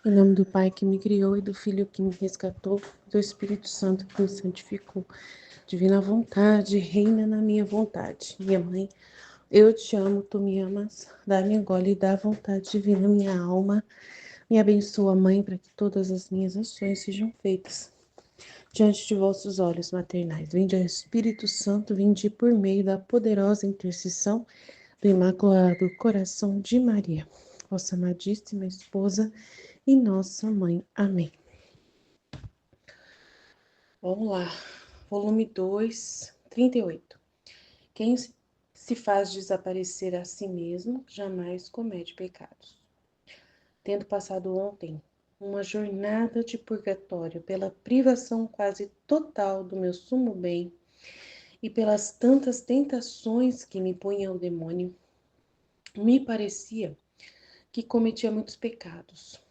Em nome do Pai que me criou e do Filho que me resgatou, do Espírito Santo que me santificou. Divina vontade, reina na minha vontade. Minha mãe, eu te amo, tu me amas. Dá-me um gole da vontade divina, minha alma. Me abençoa, Mãe, para que todas as minhas ações sejam feitas diante de vossos olhos maternais. Vinde, Espírito Santo, vinde por meio da poderosa intercessão do Imaculado Coração de Maria, vossa amadíssima esposa e nossa mãe. Amém. Vamos lá. Volume 2, 38. Quem se faz desaparecer a si mesmo, jamais comete pecados. Tendo passado ontem uma jornada de purgatório pela privação quase total do meu sumo bem e pelas tantas tentações que me punha o demônio, me parecia que cometia muitos pecados.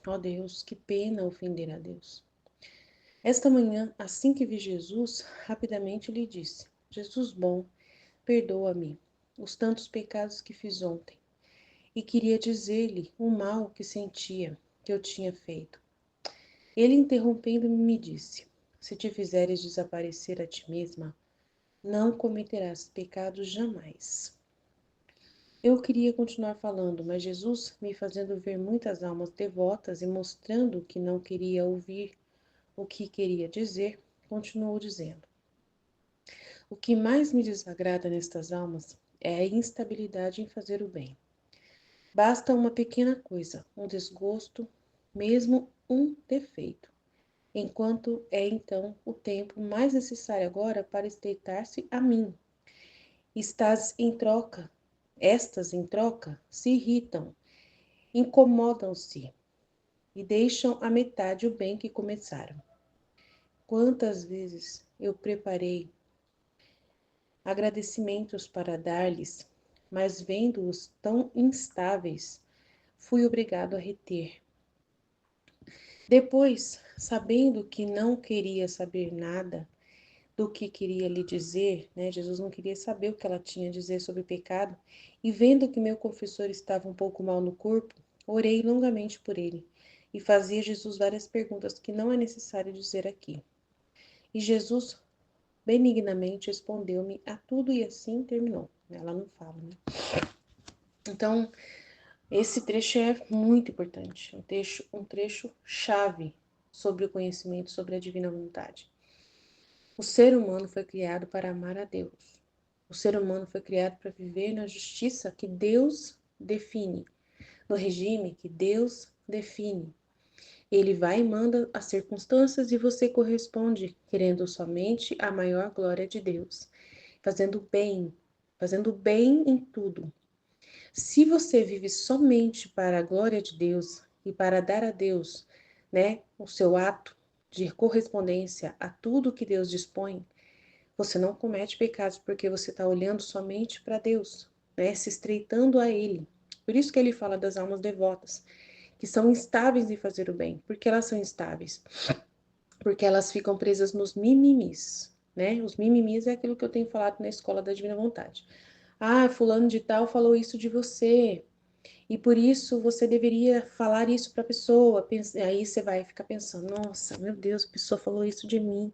Ó Deus, que pena ofender a Deus. Esta manhã, assim que vi Jesus, rapidamente lhe disse: Jesus bom, perdoa-me os tantos pecados que fiz ontem. E queria dizer-lhe o mal que sentia, que eu tinha feito. Ele, interrompendo-me, me disse: Se te fizeres desaparecer a ti mesma, não cometerás pecados jamais. Eu queria continuar falando, mas Jesus, me fazendo ver muitas almas devotas e mostrando que não queria ouvir o que queria dizer, continuou dizendo: O que mais me desagrada nestas almas é a instabilidade em fazer o bem. Basta uma pequena coisa, um desgosto, mesmo um defeito, enquanto é então o tempo mais necessário agora para estreitar-se a mim. Estas em troca, se irritam, incomodam-se e deixam à metade o bem que começaram. Quantas vezes eu preparei agradecimentos para dar-lhes, mas vendo-os tão instáveis, fui obrigado a reter. Depois, sabendo que não queria saber nada do que queria lhe dizer, né? Jesus não queria saber o que ela tinha a dizer sobre o pecado, e vendo que meu confessor estava um pouco mal no corpo, orei longamente por ele, e fazia Jesus várias perguntas que não é necessário dizer aqui. E Jesus benignamente respondeu-me a tudo e assim terminou. Ela não fala, né? Então, esse trecho é muito importante, um trecho chave sobre o conhecimento sobre a divina vontade. O ser humano foi criado para amar a Deus. O ser humano foi criado para viver na justiça que Deus define, no regime que Deus define. Ele vai e manda as circunstâncias e você corresponde, querendo somente a maior glória de Deus, fazendo bem em tudo. Se você vive somente para a glória de Deus e para dar a Deus, né, o seu ato de correspondência a tudo que Deus dispõe, você não comete pecados porque você está olhando somente para Deus, né, se estreitando a Ele. Por isso que ele fala das almas devotas, que são instáveis em fazer o bem. Por que elas são instáveis? Porque elas ficam presas nos mimimis, né? Os mimimis é aquilo que eu tenho falado na escola da Divina Vontade. Ah, fulano de tal falou isso de você, e por isso você deveria falar isso para a pessoa. Aí você vai ficar pensando, nossa, meu Deus, a pessoa falou isso de mim.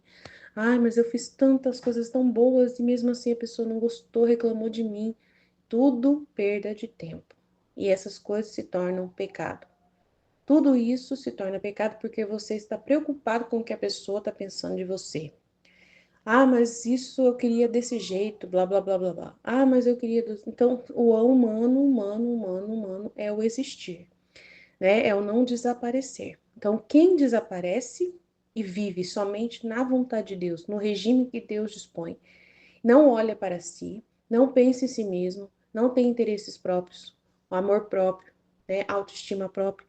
Ai, mas eu fiz tantas coisas tão boas e mesmo assim a pessoa não gostou, reclamou de mim. Tudo perda de tempo. E essas coisas se tornam pecado. Tudo isso se torna pecado porque você está preocupado com o que a pessoa está pensando de você. Ah, mas isso eu queria desse jeito, blá, blá, blá, blá, blá. Ah, mas eu queria... Então, o humano é o existir, né? É o não desaparecer. Então, quem desaparece e vive somente na vontade de Deus, no regime que Deus dispõe, não olha para si, não pensa em si mesmo, não tem interesses próprios, o amor próprio, né? Autoestima própria,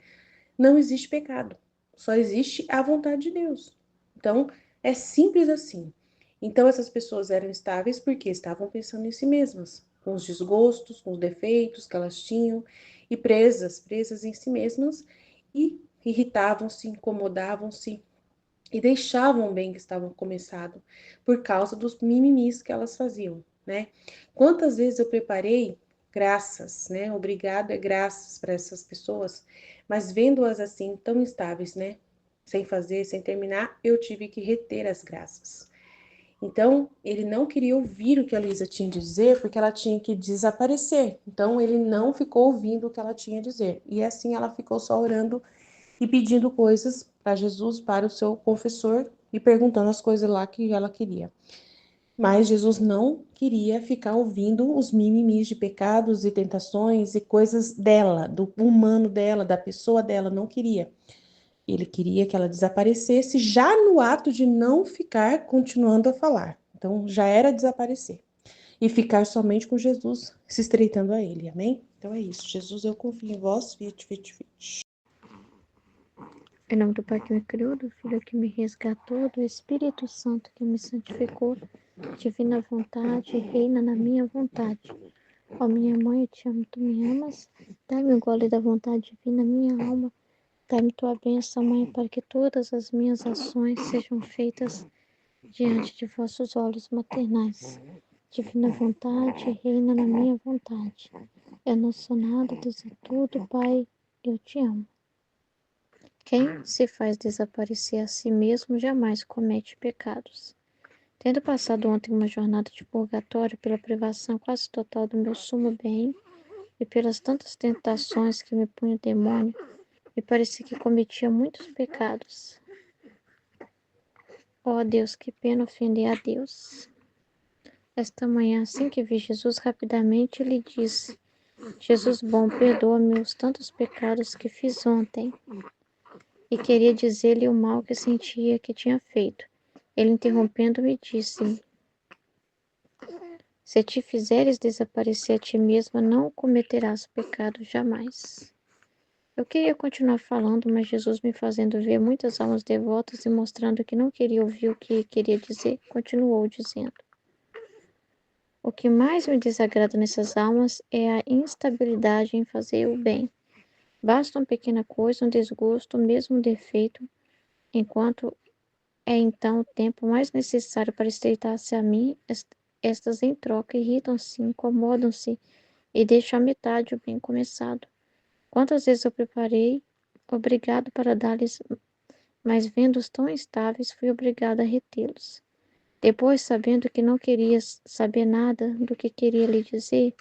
não existe pecado. Só existe a vontade de Deus. Então, é simples assim. Então, essas pessoas eram estáveis porque estavam pensando em si mesmas, com os desgostos, com os defeitos que elas tinham, e presas em si mesmas, e irritavam-se, incomodavam-se, e deixavam o bem que estavam começado, por causa dos mimimis que elas faziam, né? Quantas vezes eu preparei graças, né? Obrigado é graças para essas pessoas, mas vendo-as assim tão instáveis, né? Sem fazer, sem terminar, eu tive que reter as graças. Então, ele não queria ouvir o que a Luísa tinha de dizer, porque ela tinha que desaparecer. Então, ele não ficou ouvindo o que ela tinha a dizer. E assim ela ficou só orando e pedindo coisas para Jesus, para o seu confessor, e perguntando as coisas lá que ela queria. Mas Jesus não queria ficar ouvindo os mimimis de pecados e tentações e coisas dela, do humano dela, da pessoa dela, não queria. Ele queria que ela desaparecesse já no ato de não ficar continuando a falar. Então já era desaparecer e ficar somente com Jesus, se estreitando a ele. Amém? Então é isso. Jesus, eu confio em vós. Fiat, fiat, fiat. Em nome do Pai que me criou, do Filho que me resgatou, do Espírito Santo que me santificou, divina vontade, reina na minha vontade. Ó minha mãe, eu te amo, tu me amas. Dai-me o gole da vontade divina, minha alma. Dai-me tua bênção, mãe, para que todas as minhas ações sejam feitas diante de vossos olhos maternais. Divina vontade, reina na minha vontade. Eu não sou nada, Deus é tudo, Pai, eu te amo. Quem se faz desaparecer a si mesmo jamais comete pecados. Tendo passado ontem uma jornada de purgatório pela privação quase total do meu sumo bem e pelas tantas tentações que me punha o demônio, me parecia que cometia muitos pecados. Ó Deus, que pena ofender a Deus. Esta manhã, assim que vi Jesus, rapidamente lhe disse: Jesus bom, perdoa-me os tantos pecados que fiz ontem. E queria dizer-lhe o mal que sentia que tinha feito. Ele, interrompendo-me, disse: Se te fizeres desaparecer a ti mesma, não cometerás pecado jamais. Eu queria continuar falando, mas Jesus, me fazendo ver muitas almas devotas e mostrando que não queria ouvir o que queria dizer, continuou dizendo: O que mais me desagrada nessas almas é a instabilidade em fazer o bem. Basta uma pequena coisa, um desgosto, mesmo um defeito, enquanto é então o tempo mais necessário para estreitar-se a mim, estas em troca irritam-se, incomodam-se e deixam à metade o bem começado. Quantas vezes eu preparei, obrigado para dar-lhes, mas vendo-os tão instáveis, fui obrigado a retê-los. Depois, sabendo que não queria saber nada do que queria lhe dizer,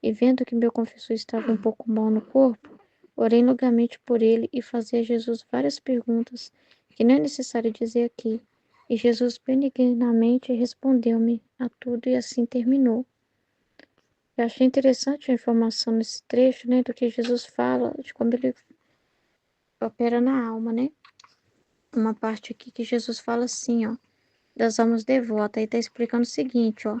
e vendo que meu confessor estava um pouco mal no corpo, orei longamente por ele e fazia a Jesus várias perguntas que não é necessário dizer aqui. E Jesus benignamente respondeu-me a tudo e assim terminou. Eu achei interessante a informação nesse trecho, né, do que Jesus fala, de como ele opera na alma, né? Uma parte aqui que Jesus fala assim, ó, das almas devotas, aí tá explicando o seguinte, ó,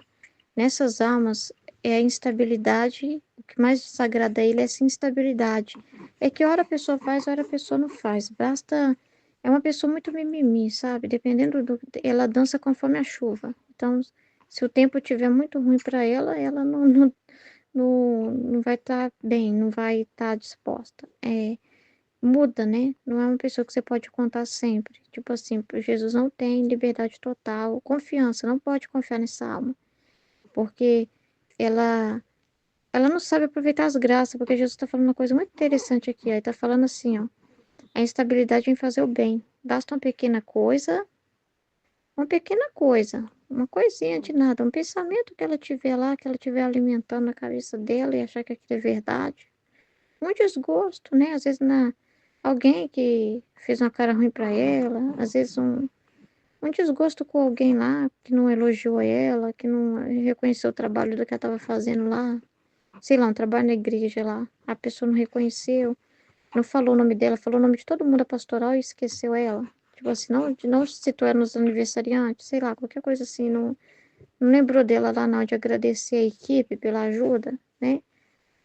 nessas almas é a instabilidade, o que mais desagrada a ele é essa instabilidade. É que hora a pessoa faz, hora a pessoa não faz. Basta, é uma pessoa muito mimimi, sabe? Dependendo do, ela dança conforme a chuva. Então, se o tempo estiver muito ruim para ela, ela não vai estar bem, não vai estar disposta. Muda, né? Não é uma pessoa que você pode contar sempre. Tipo assim, Jesus não tem liberdade total, confiança, não pode confiar nessa alma, porque ela ela não sabe aproveitar as graças, porque Jesus está falando uma coisa muito interessante aqui, ó. Ele está falando assim, ó, a instabilidade em fazer o bem. Basta uma pequena coisa, uma coisinha de nada, um pensamento que ela tiver lá, que ela tiver alimentando na cabeça dela e achar que aquilo é verdade. Um desgosto, né? Às vezes alguém que fez uma cara ruim para ela, às vezes um desgosto com alguém lá que não elogiou ela, que não reconheceu o trabalho do que ela estava fazendo lá. Sei lá, um trabalho na igreja lá. A pessoa não reconheceu, não falou o nome dela, falou o nome de todo mundo da pastoral e esqueceu ela. Tipo assim, não citou ela nos aniversariantes, sei lá, qualquer coisa assim. Não lembrou dela lá não, de agradecer a equipe pela ajuda, né?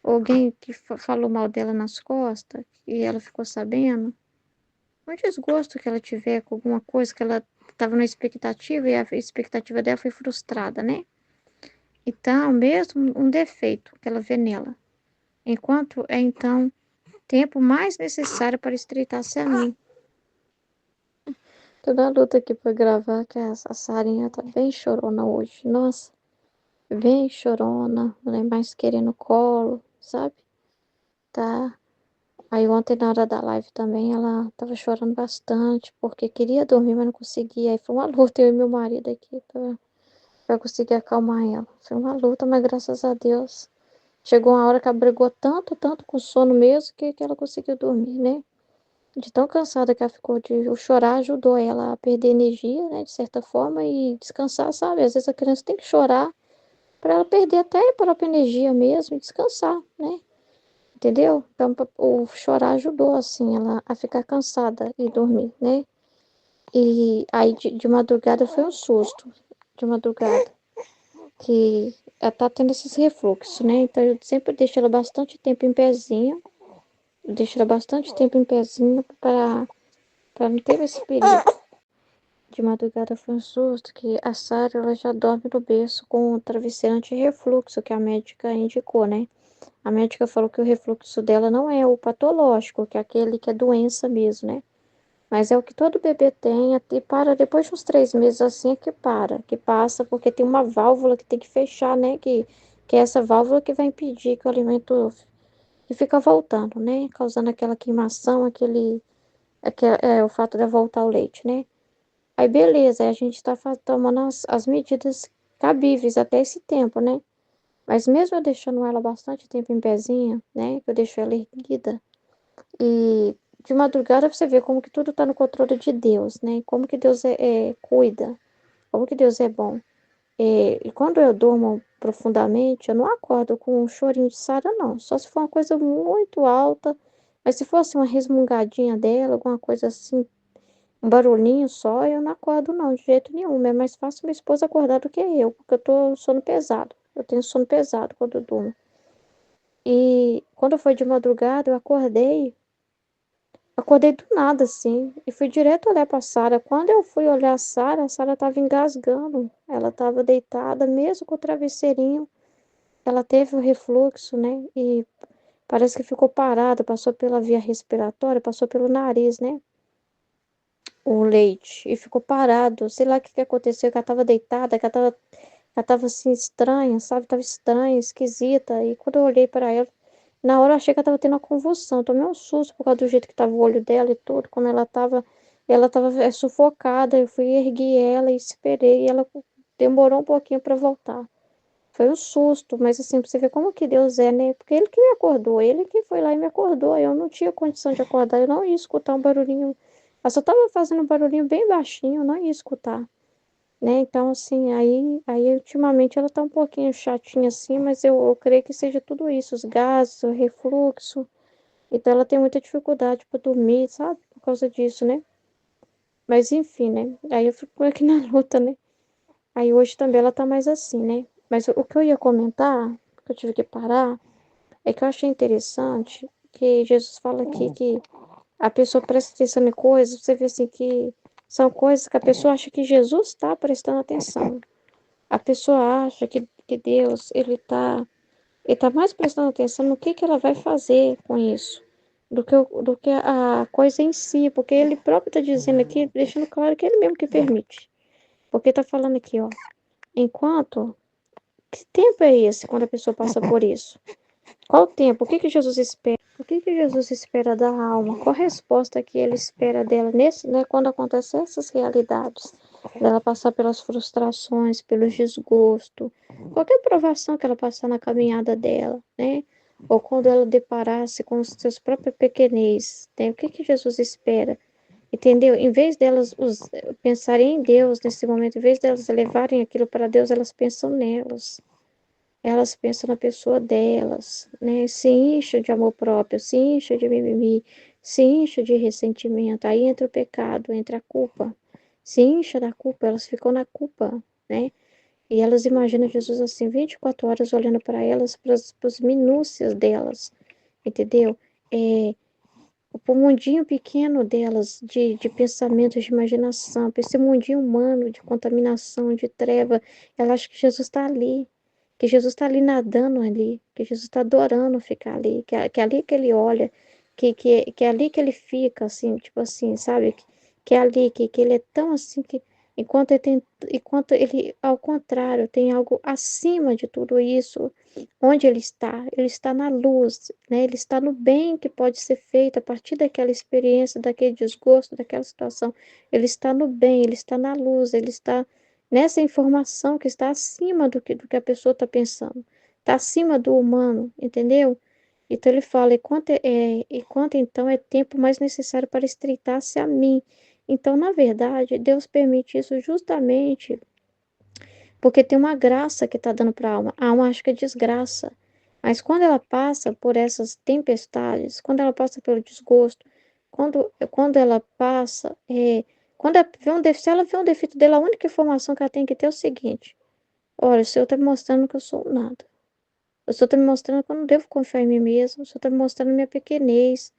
Alguém que falou mal dela nas costas e ela ficou sabendo. Um desgosto que ela tiver com alguma coisa que ela estava na expectativa e a expectativa dela foi frustrada, né? Então, mesmo um defeito que ela vê nela, enquanto é então tempo mais necessário para estreitar-se a mim. Toda a luta aqui para gravar, que a Sarinha tá bem chorona hoje. Nossa, bem chorona, né? Mais querendo colo, sabe? Tá. Aí ontem na hora da live também ela tava chorando bastante, porque queria dormir, mas não conseguia. Aí foi uma luta, eu e meu marido aqui, pra conseguir acalmar ela. Foi uma luta, mas graças a Deus. Chegou uma hora que ela brigou tanto, tanto com sono mesmo, que ela conseguiu dormir, né? De tão cansada que ela ficou de o chorar ajudou ela a perder energia, né, de certa forma, e descansar, sabe? Às vezes a criança tem que chorar para ela perder até a própria energia mesmo e descansar, né? Entendeu? Então o chorar ajudou assim ela a ficar cansada e dormir, né? E aí de madrugada foi um susto, de madrugada, que ela tá tendo esses refluxos, né? Então eu sempre deixo ela bastante tempo em pezinho, deixo ela bastante tempo em pezinho para não ter esse perigo. De madrugada foi um susto que a Sara ela já dorme no berço com o travesseiro anti-refluxo que a médica indicou, né? A médica falou que o refluxo dela não é o patológico, que é aquele que é doença mesmo, né? Mas é o que todo bebê tem, e para depois de uns 3 meses assim é que para, que passa, porque tem uma válvula que tem que fechar, né? Que é essa válvula que vai impedir que o alimento que fica voltando, né? Causando aquela queimação, o fato de voltar o leite, né? Aí beleza, aí a gente tá tomando as medidas cabíveis até esse tempo, né? Mas mesmo eu deixando ela bastante tempo em pezinha, né? Que eu deixo ela erguida. E de madrugada você vê como que tudo tá no controle de Deus, né? Como que Deus cuida, como que Deus é bom. E quando eu durmo profundamente, eu não acordo com um chorinho de Sara, não. Só se for uma coisa muito alta. Mas se fosse uma resmungadinha dela, alguma coisa assim, um barulhinho só, eu não acordo não, de jeito nenhum. É mais fácil minha esposa acordar do que eu, porque eu tô sono pesado. Eu tenho sono pesado quando eu durmo. E quando foi de madrugada, eu acordei do nada, assim, e fui direto olhar pra Sara. Quando eu fui olhar a Sara tava engasgando. Ela tava deitada, mesmo com o travesseirinho. Ela teve o refluxo, né? E parece que ficou parada, passou pela via respiratória, passou pelo nariz, né? O leite e ficou parado. Sei lá o que que aconteceu, que ela tava deitada, ela tava assim estranha, sabe? Tava estranha, esquisita. E quando eu olhei para ela, na hora eu achei que ela tava tendo uma convulsão. Tomei um susto por causa do jeito que tava o olho dela e tudo, como ela tava sufocada. Eu fui erguer ela e esperei, e ela demorou um pouquinho para voltar. Foi um susto, mas assim, pra você ver como que Deus é, né? Porque ele que me acordou, ele que foi lá e me acordou. Eu não tinha condição de acordar, eu não ia escutar um barulhinho. Ela só tava fazendo um barulhinho bem baixinho, eu não ia escutar, né? Então, assim, aí ultimamente ela tá um pouquinho chatinha assim, mas eu creio que seja tudo isso, os gases, o refluxo. Então ela tem muita dificuldade para dormir, sabe? Por causa disso, né? Mas enfim, né? Aí eu fico aqui na luta, né? Aí hoje também ela tá mais assim, né? Mas o que eu ia comentar, que eu tive que parar, é que eu achei interessante que Jesus fala aqui que a pessoa presta atenção em coisas, você vê assim que são coisas que a pessoa acha que Jesus está prestando atenção. A pessoa acha que Deus, ele tá mais prestando atenção no que ela vai fazer com isso, do que a coisa em si, porque ele próprio está dizendo aqui, deixando claro que ele mesmo que permite. Porque está falando aqui, ó, enquanto que tempo é esse quando a pessoa passa por isso? Qual o tempo? O que que Jesus espera? O que que Jesus espera da alma? Qual a resposta que ele espera dela nesse, né, quando acontecem essas realidades? Dela passar pelas frustrações, pelos desgostos, qualquer provação que ela passar na caminhada dela, né? Ou quando ela deparar-se com os seus próprios pequenez, né? O que que Jesus espera? Entendeu? Em vez delas pensarem em Deus nesse momento, em vez delas levarem aquilo para Deus, elas pensam nelas. Elas pensam na pessoa delas, né? Se incham de amor próprio, se incham de mimimi, se incham de ressentimento. Aí entra o pecado, entra a culpa. Se incha da culpa, elas ficam na culpa, né? E elas imaginam Jesus assim, 24 horas olhando para elas, para as minúcias delas, entendeu? É, o mundinho pequeno delas, de pensamentos, de imaginação, para esse mundinho humano, de contaminação, de treva, ela acha que Jesus está ali, que Jesus está ali nadando ali, que Jesus está adorando ficar ali, que é ali que ele olha, que é ali que ele fica, assim, tipo assim, sabe? Que é ali, que ele é tão assim, que enquanto ele, ao contrário, tem algo acima de tudo isso, onde ele está na luz, né? Ele está no bem que pode ser feito a partir daquela experiência, daquele desgosto, daquela situação. Ele está no bem, ele está na luz, ele está nessa informação que está acima do que a pessoa está pensando, está acima do humano, entendeu? Então ele fala, enquanto então é tempo mais necessário para estreitar-se a mim. Então, na verdade, Deus permite isso justamente porque tem uma graça que está dando para a alma. A alma acha que é desgraça. Mas quando ela passa por essas tempestades, quando ela passa pelo desgosto, quando ela passa, quando ela vê se ela vê um defeito dela, a única informação que ela tem que ter é o seguinte: olha, o Senhor está me mostrando que eu sou um nada. O Senhor está me mostrando que eu não devo confiar em mim mesmo. O Senhor está me mostrando minha pequenez,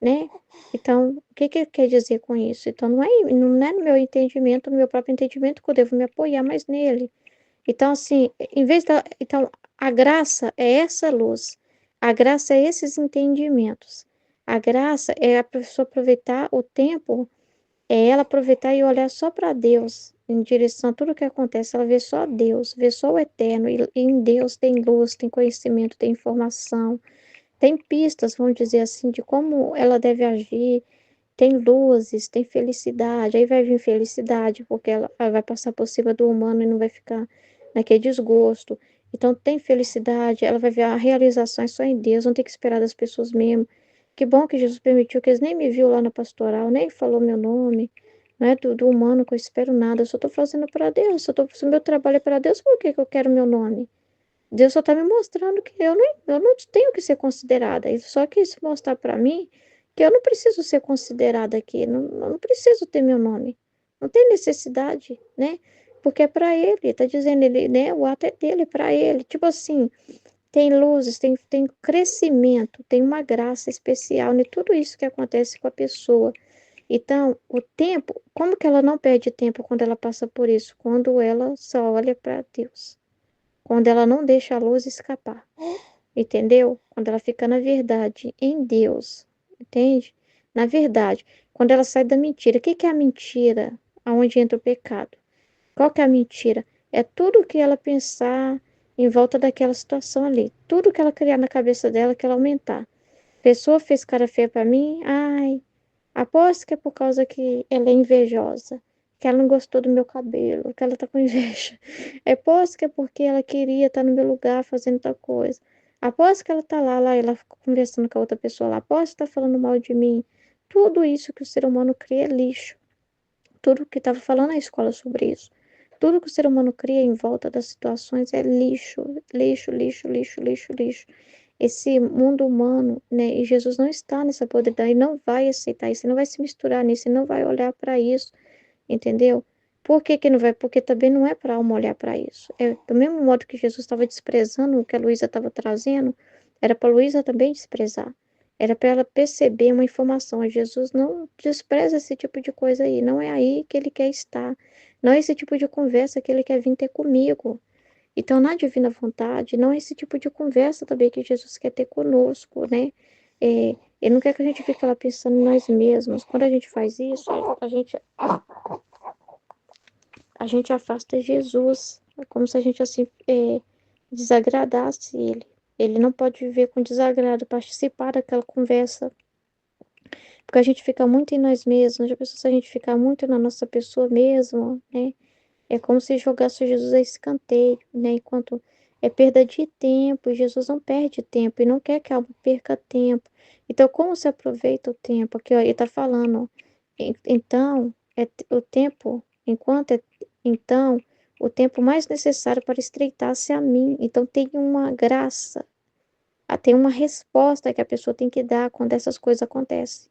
né? Então, o que que ele quer dizer com isso? Então, não é no meu entendimento, no meu próprio entendimento, que eu devo me apoiar, mas nele. Então, assim, então, a graça é essa luz. A graça é esses entendimentos. A graça é a pessoa aproveitar o tempo, é ela aproveitar e olhar só para Deus, em direção a tudo que acontece. Ela vê só Deus, vê só o eterno. E em Deus tem luz, tem conhecimento, tem informação, tem pistas, vamos dizer assim, de como ela deve agir. Tem luzes, tem felicidade, aí vai vir felicidade, porque ela vai passar por cima do humano e não vai ficar naquele desgosto. Então tem felicidade, ela vai ver a realização é só em Deus, não tem que esperar das pessoas mesmo. Que bom que Jesus permitiu que eles nem me viu lá na pastoral, nem falou meu nome, não é do humano que eu espero nada, eu só estou fazendo para Deus, se o meu trabalho é para Deus, por que que eu quero meu nome? Deus só está me mostrando que eu não tenho que ser considerada. Ele só quis mostrar para mim que eu não preciso ser considerada aqui, não preciso ter meu nome. Não tem necessidade, né? Porque é para ele, está dizendo ele, né? O ato é dele, é para ele. Tipo assim, tem luzes, tem crescimento, tem uma graça especial em tudo isso que acontece com a pessoa. Então, o tempo, como que ela não perde tempo quando ela passa por isso? Quando ela só olha para Deus. Quando ela não deixa a luz escapar, entendeu? Quando ela fica na verdade, em Deus, entende? Na verdade, quando ela sai da mentira. O que que é a mentira? Aonde entra o pecado? Qual que é a mentira? É tudo que ela pensar em volta daquela situação ali. Tudo que ela criar na cabeça dela que ela aumentar. Pessoa fez cara feia pra mim, ai, aposto que é por causa que ela é invejosa, que ela não gostou do meu cabelo, que ela tá com inveja. Aposto que é porque ela queria estar no meu lugar fazendo tal coisa. Aposto que ela tá lá ela fica conversando com a outra pessoa lá. Aposto que tá falando mal de mim. Tudo isso que o ser humano cria é lixo. Tudo que estava falando na escola sobre isso. Tudo que o ser humano cria em volta das situações é lixo, lixo, lixo, lixo, lixo, lixo. Esse mundo humano, né? E Jesus não está nessa podridão, e não vai aceitar isso, ele não vai se misturar nisso, ele não vai olhar para isso, entendeu? Por que que não vai? Porque também não é para a alma olhar para isso. É do mesmo modo que Jesus estava desprezando o que a Luísa estava trazendo, era para a Luísa também desprezar. Era para ela perceber uma informação. Jesus não despreza esse tipo de coisa aí. Não é aí que ele quer estar. Não é esse tipo de conversa que ele quer vir ter comigo. Então, na divina vontade, não é esse tipo de conversa também que Jesus quer ter conosco, né? Ele não quer que a gente fique lá pensando em nós mesmos. Quando a gente faz isso, a gente afasta Jesus. É como se a gente assim desagradasse ele. Ele não pode viver com desagrado, participar daquela conversa. Porque a gente fica muito em nós mesmos. Já pensou se a gente ficar muito na nossa pessoa mesmo, né? É como se jogasse Jesus a escanteio, né? Enquanto é perda de tempo, e Jesus não perde tempo e não quer que a alma perca tempo. Então, como se aproveita o tempo? Aqui, ó, ele está falando, ó, então, o tempo, então, o tempo mais necessário para estreitar-se a mim. Então, tem uma graça, tem uma resposta que a pessoa tem que dar quando essas coisas acontecem.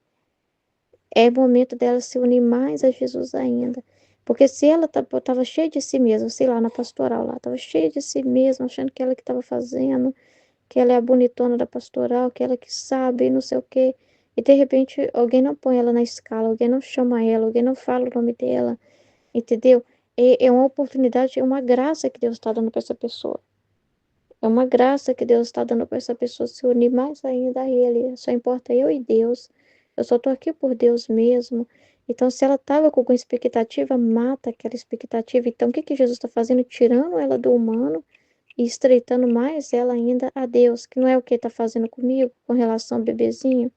É momento dela se unir mais a Jesus ainda. Porque se ela estava cheia de si mesma, sei lá, na pastoral lá, estava cheia de si mesma, achando que ela que estava fazendo, que ela é a bonitona da pastoral, que ela que sabe, e não sei o quê. E de repente alguém não põe ela na escala, alguém não chama ela, alguém não fala o nome dela, entendeu? É uma oportunidade, é uma graça que Deus está dando para essa pessoa. É uma graça que Deus está dando para essa pessoa se unir mais ainda a Ele. Só importa eu e Deus. Eu só estou aqui por Deus mesmo. Então, se ela estava com alguma expectativa, mata aquela expectativa. Então, o que que Jesus está fazendo? Tirando ela do humano e estreitando mais ela ainda a Deus, que não é o que ele está fazendo comigo com relação ao bebezinho,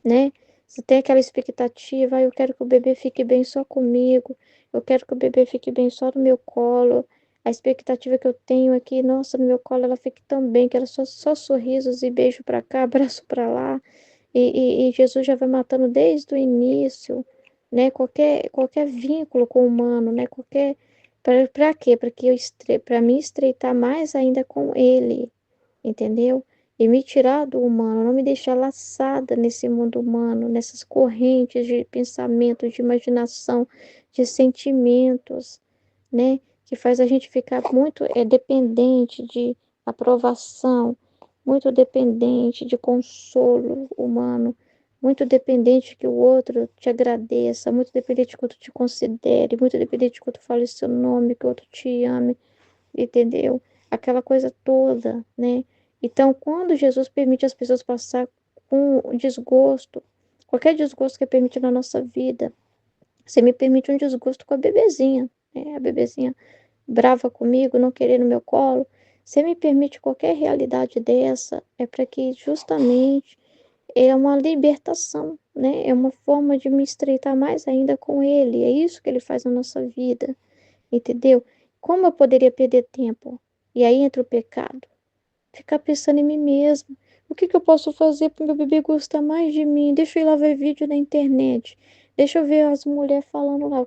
né? Você tem aquela expectativa, eu quero que o bebê fique bem só comigo, eu quero que o bebê fique bem só no meu colo. A expectativa que eu tenho é que, nossa, no meu colo ela fique tão bem, que ela só sorrisos e beijo para cá, abraço para lá. E Jesus já vai matando desde o início, né? Qualquer vínculo com o humano, né? Para quê? Para me estreitar mais ainda com ele, entendeu? E me tirar do humano, não me deixar laçada nesse mundo humano, nessas correntes de pensamento, de imaginação, de sentimentos, né? Que faz a gente ficar muito dependente de aprovação, muito dependente de consolo humano, muito dependente que o outro te agradeça, muito dependente que o outro te considere, muito dependente que o outro fale seu nome, que o outro te ame, entendeu? Aquela coisa toda, né? Então, quando Jesus permite as pessoas passar com desgosto, qualquer desgosto que é permitido na nossa vida, você me permite um desgosto com a bebezinha, né? A bebezinha brava comigo, não querendo meu colo. Você me permite qualquer realidade dessa, é para que justamente é uma libertação, né? É uma forma de me estreitar mais ainda com ele. É isso que ele faz na nossa vida, entendeu? Como eu poderia perder tempo? E aí entra o pecado. Ficar pensando em mim mesma. O que que eu posso fazer para meu bebê gostar mais de mim? Deixa eu ir lá ver vídeo na internet. Deixa eu ver as mulheres falando lá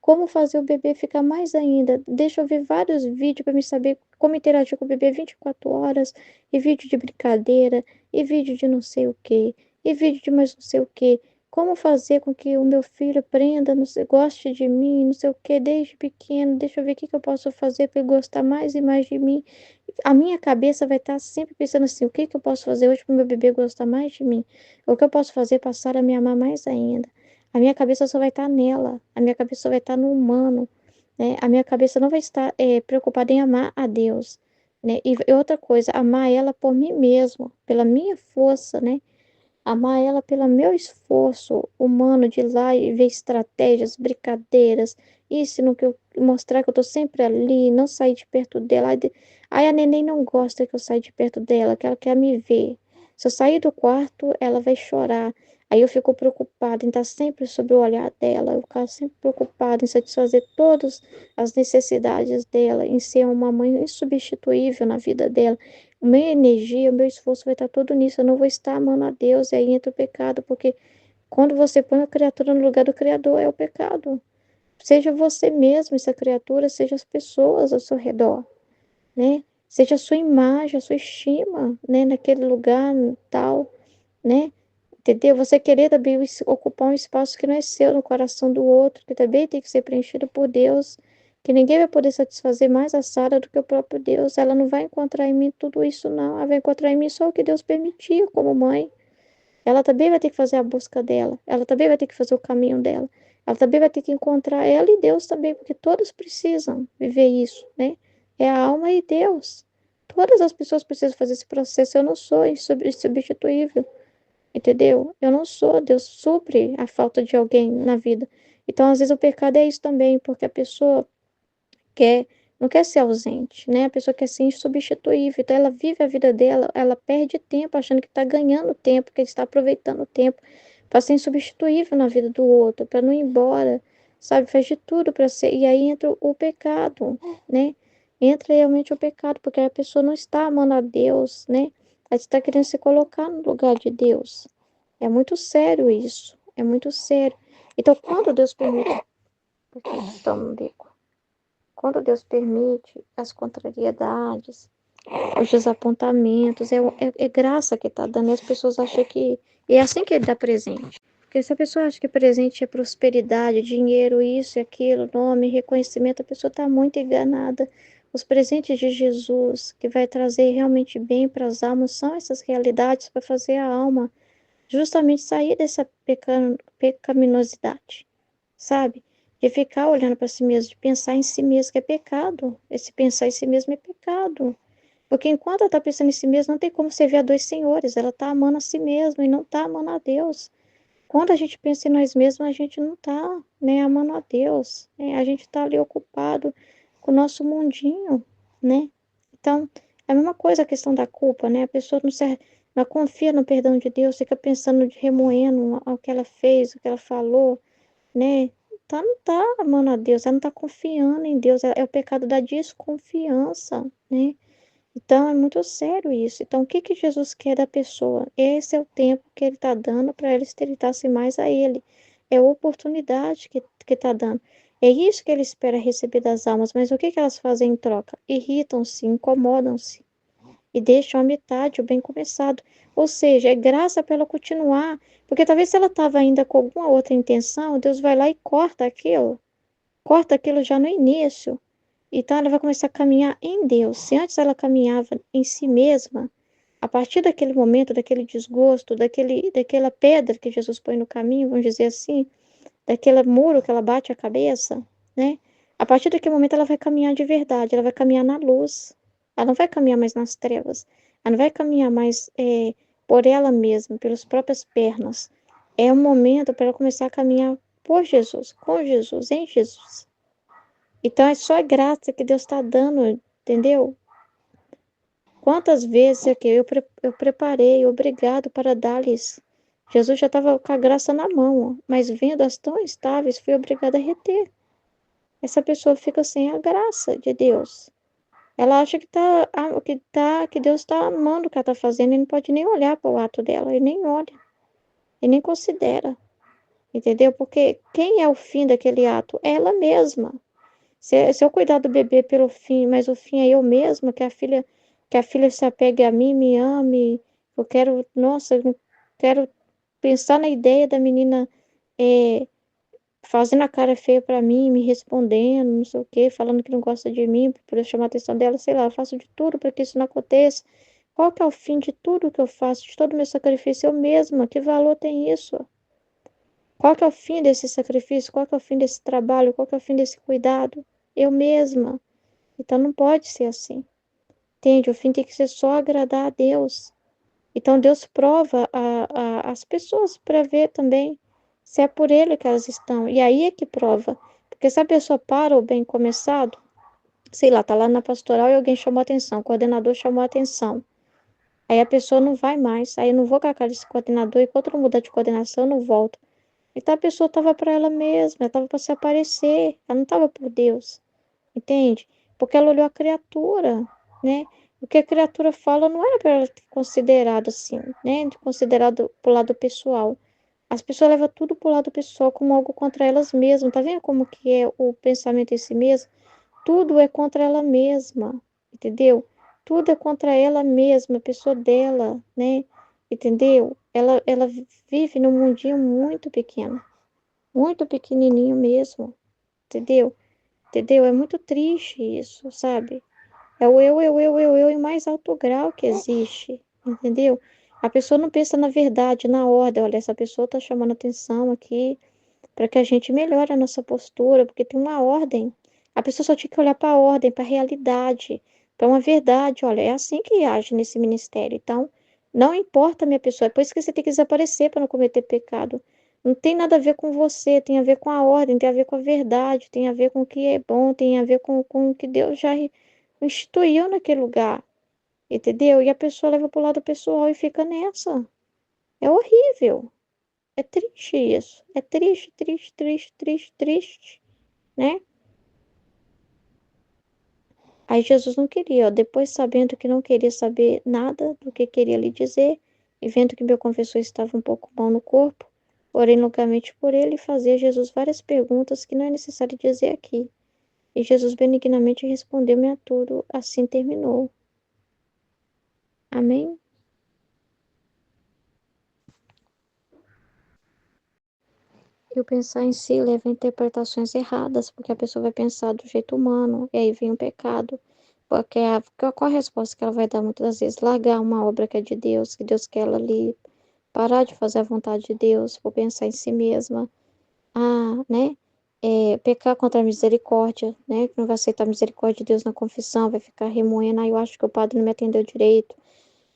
como fazer o bebê ficar mais ainda. Deixa eu ver vários vídeos para me saber como interagir com o bebê 24 horas, e vídeo de brincadeira, e vídeo de não sei o que, e vídeo de mais não sei o que. Como fazer com que o meu filho aprenda, não sei, goste de mim, não sei o que, desde pequeno. Deixa eu ver o que que eu posso fazer para ele gostar mais e mais de mim. A minha cabeça vai estar sempre pensando assim: o que que eu posso fazer hoje para o meu bebê gostar mais de mim? O que eu posso fazer para a Sara me amar mais ainda? A minha cabeça só vai estar nela, a minha cabeça só vai estar no humano, né? A minha cabeça não vai estar preocupada em amar a Deus, né? E outra coisa, amar ela por mim mesmo, pela minha força, né? Amar ela pelo meu esforço humano de ir lá e ver estratégias, brincadeiras, isso no que eu mostrar que eu tô sempre ali, não sair de perto dela. Aí a neném não gosta que eu saia de perto dela, que ela quer me ver. Se eu sair do quarto, ela vai chorar. Aí eu fico preocupada em estar sempre sob o olhar dela, eu ficar sempre preocupada em satisfazer todas as necessidades dela, em ser uma mãe insubstituível na vida dela. Minha energia, o meu esforço vai estar todo nisso. Eu não vou estar amando a Deus, e aí entra o pecado, porque quando você põe a criatura no lugar do Criador, é o pecado. Seja você mesmo essa criatura, seja as pessoas ao seu redor, né? Seja a sua imagem, a sua estima, né? Naquele lugar tal, né? Entendeu? Você querer também ocupar um espaço que não é seu no coração do outro, que também tem que ser preenchido por Deus, que ninguém vai poder satisfazer mais a Sara do que o próprio Deus. Ela não vai encontrar em mim tudo isso, não. Ela vai encontrar em mim só o que Deus permitiu como mãe. Ela também vai ter que fazer a busca dela. Ela também vai ter que fazer o caminho dela. Ela também vai ter que encontrar ela e Deus também, porque todos precisam viver isso, né? É a alma e Deus. Todas as pessoas precisam fazer esse processo. Eu não sou insubstituível. Entendeu? Eu não sou, Deus supre a falta de alguém na vida. Então, às vezes, o pecado é isso também, porque a pessoa quer, não quer ser ausente, né? A pessoa quer ser insubstituível. Então, ela vive a vida dela, ela perde tempo achando que está ganhando tempo, que está aproveitando o tempo para ser insubstituível na vida do outro, para não ir embora, sabe? Faz de tudo para ser. E aí entra o pecado, né? Entra realmente o pecado, porque a pessoa não está amando a Deus, né? Ela está querendo se colocar no lugar de Deus. É muito sério isso. É muito sério. Então, quando Deus permite. Quando Deus permite as contrariedades, os desapontamentos, é graça que está dando. E as pessoas acham que. E é assim que ele dá presente. Porque se a pessoa acha que presente é prosperidade, dinheiro, isso e aquilo, nome, reconhecimento, a pessoa está muito enganada. Os presentes de Jesus, que vai trazer realmente bem para as almas, são essas realidades para fazer a alma justamente sair dessa pecaminosidade, sabe? De ficar olhando para si mesmo, de pensar em si mesmo, que é pecado. Esse pensar em si mesmo é pecado. Porque enquanto ela está pensando em si mesma, não tem como servir a dois senhores. Ela está amando a si mesma e não está amando a Deus. quando a gente pensa em nós mesmos, a gente não está, né, amando a Deus, né? A gente está ali ocupado com o nosso mundinho, né? Então, é a mesma coisa a questão da culpa, né? A pessoa não confia no perdão de Deus, fica pensando, remoendo o que ela fez, o que ela falou, né? Então, não está amando a Deus, ela não está confiando em Deus, é o pecado da desconfiança, né? Então, é muito sério isso. Então, o que que Jesus quer da pessoa? Esse é o tempo que ele está dando para ela estreitar-se mais a ele. É a oportunidade que está dando. É isso que ele espera receber das almas. Mas o que que elas fazem em troca? Irritam-se, incomodam-se e deixam a metade o bem começado. Ou seja, é graça para ela continuar. Porque talvez se ela estava ainda com alguma outra intenção, Deus vai lá e corta aquilo. Corta aquilo já no início. Então, ela vai começar a caminhar em Deus. Se antes ela caminhava em si mesma, a partir daquele momento, daquele desgosto, daquela pedra que Jesus põe no caminho, vamos dizer assim, daquele muro que ela bate a cabeça, né? A partir daquele momento, ela vai caminhar de verdade, ela vai caminhar na luz. Ela não vai caminhar mais nas trevas. Ela não vai caminhar mais por ela mesma, pelas próprias pernas. É um momento para ela começar a caminhar por Jesus, com Jesus, em Jesus. Então é só graça que Deus está dando, entendeu? Quantas vezes aqui eu preparei, obrigado para dar-lhes. Jesus já estava com a graça na mão, mas vendo-as tão estáveis, fui obrigada a reter. Essa pessoa fica sem a graça de Deus. Ela acha que Deus está amando o que ela está fazendo e não pode nem olhar para o ato dela, e nem olha, e nem considera, entendeu? Porque quem é o fim daquele ato? Ela mesma. Se eu cuidar do bebê pelo fim, mas o fim é eu mesma, que a filha se apegue a mim, me ame. Eu quero, nossa, eu não quero pensar na ideia da menina é, fazendo a cara feia para mim, me respondendo, não sei o quê, falando que não gosta de mim, para eu chamar a atenção dela, sei lá, eu faço de tudo para que isso não aconteça. Qual que é o fim de tudo que eu faço, de todo o meu sacrifício? Eu mesma, que valor tem isso? Qual que é o fim desse sacrifício? Qual que é o fim desse trabalho? Qual que é o fim desse cuidado? Eu mesma. Então não pode ser assim. Entende? O fim tem que ser só agradar a Deus. Então Deus prova as pessoas para ver também se é por Ele que elas estão. E aí é que prova. Porque se a pessoa para o bem começado, sei lá, tá lá na pastoral e alguém chamou a atenção, o coordenador chamou a atenção. Aí a pessoa não vai mais. Aí eu não vou com a cara desse coordenador, e quando eu mudar de coordenação, eu não volto. Então a pessoa estava para ela mesma, ela estava para se aparecer, ela não estava por Deus, entende? Porque ela olhou a criatura, né? O que a criatura fala não era para ela ter considerado assim, né? Considerado pro lado pessoal. As pessoas levam tudo pro lado pessoal como algo contra elas mesmas. Tá vendo como que é o pensamento em si mesmo? Tudo é contra ela mesma, entendeu? Tudo é contra ela mesma, a pessoa dela, né? Entendeu? Ela vive num mundinho muito pequenininho mesmo, entendeu? Entendeu? É muito triste isso, sabe? É o eu em mais alto grau que existe, entendeu? A pessoa não pensa na verdade, na ordem. Olha, essa pessoa está chamando atenção aqui para que a gente melhore a nossa postura, porque tem uma ordem. A pessoa só tinha que olhar para a ordem, para a realidade, para uma verdade. Olha, é assim que age nesse ministério. Então, não importa a minha pessoa, é por isso que você tem que desaparecer para não cometer pecado. Não tem nada a ver com você, tem a ver com a ordem, tem a ver com a verdade, tem a ver com o que é bom, tem a ver com o que Deus já instituiu naquele lugar, entendeu? E a pessoa leva para o lado pessoal e fica nessa. É horrível. É triste isso. É triste, triste, triste, triste, triste, né? Aí Jesus não queria, ó, depois sabendo que não queria saber nada do que queria lhe dizer, e vendo que meu confessor estava um pouco mal no corpo, orei longamente por ele e fazia a Jesus várias perguntas que não é necessário dizer aqui. E Jesus benignamente respondeu-me a tudo, assim terminou. Amém? E o pensar em si leva a interpretações erradas, porque a pessoa vai pensar do jeito humano, e aí vem o pecado. Porque qual a resposta que ela vai dar muitas das vezes? Largar uma obra que é de Deus, que Deus quer ela ali, parar de fazer a vontade de Deus, por pensar em si mesma, né? Pecar contra a misericórdia, né? Que não vai aceitar a misericórdia de Deus na confissão, vai ficar remoendo, eu acho que o padre não me atendeu direito.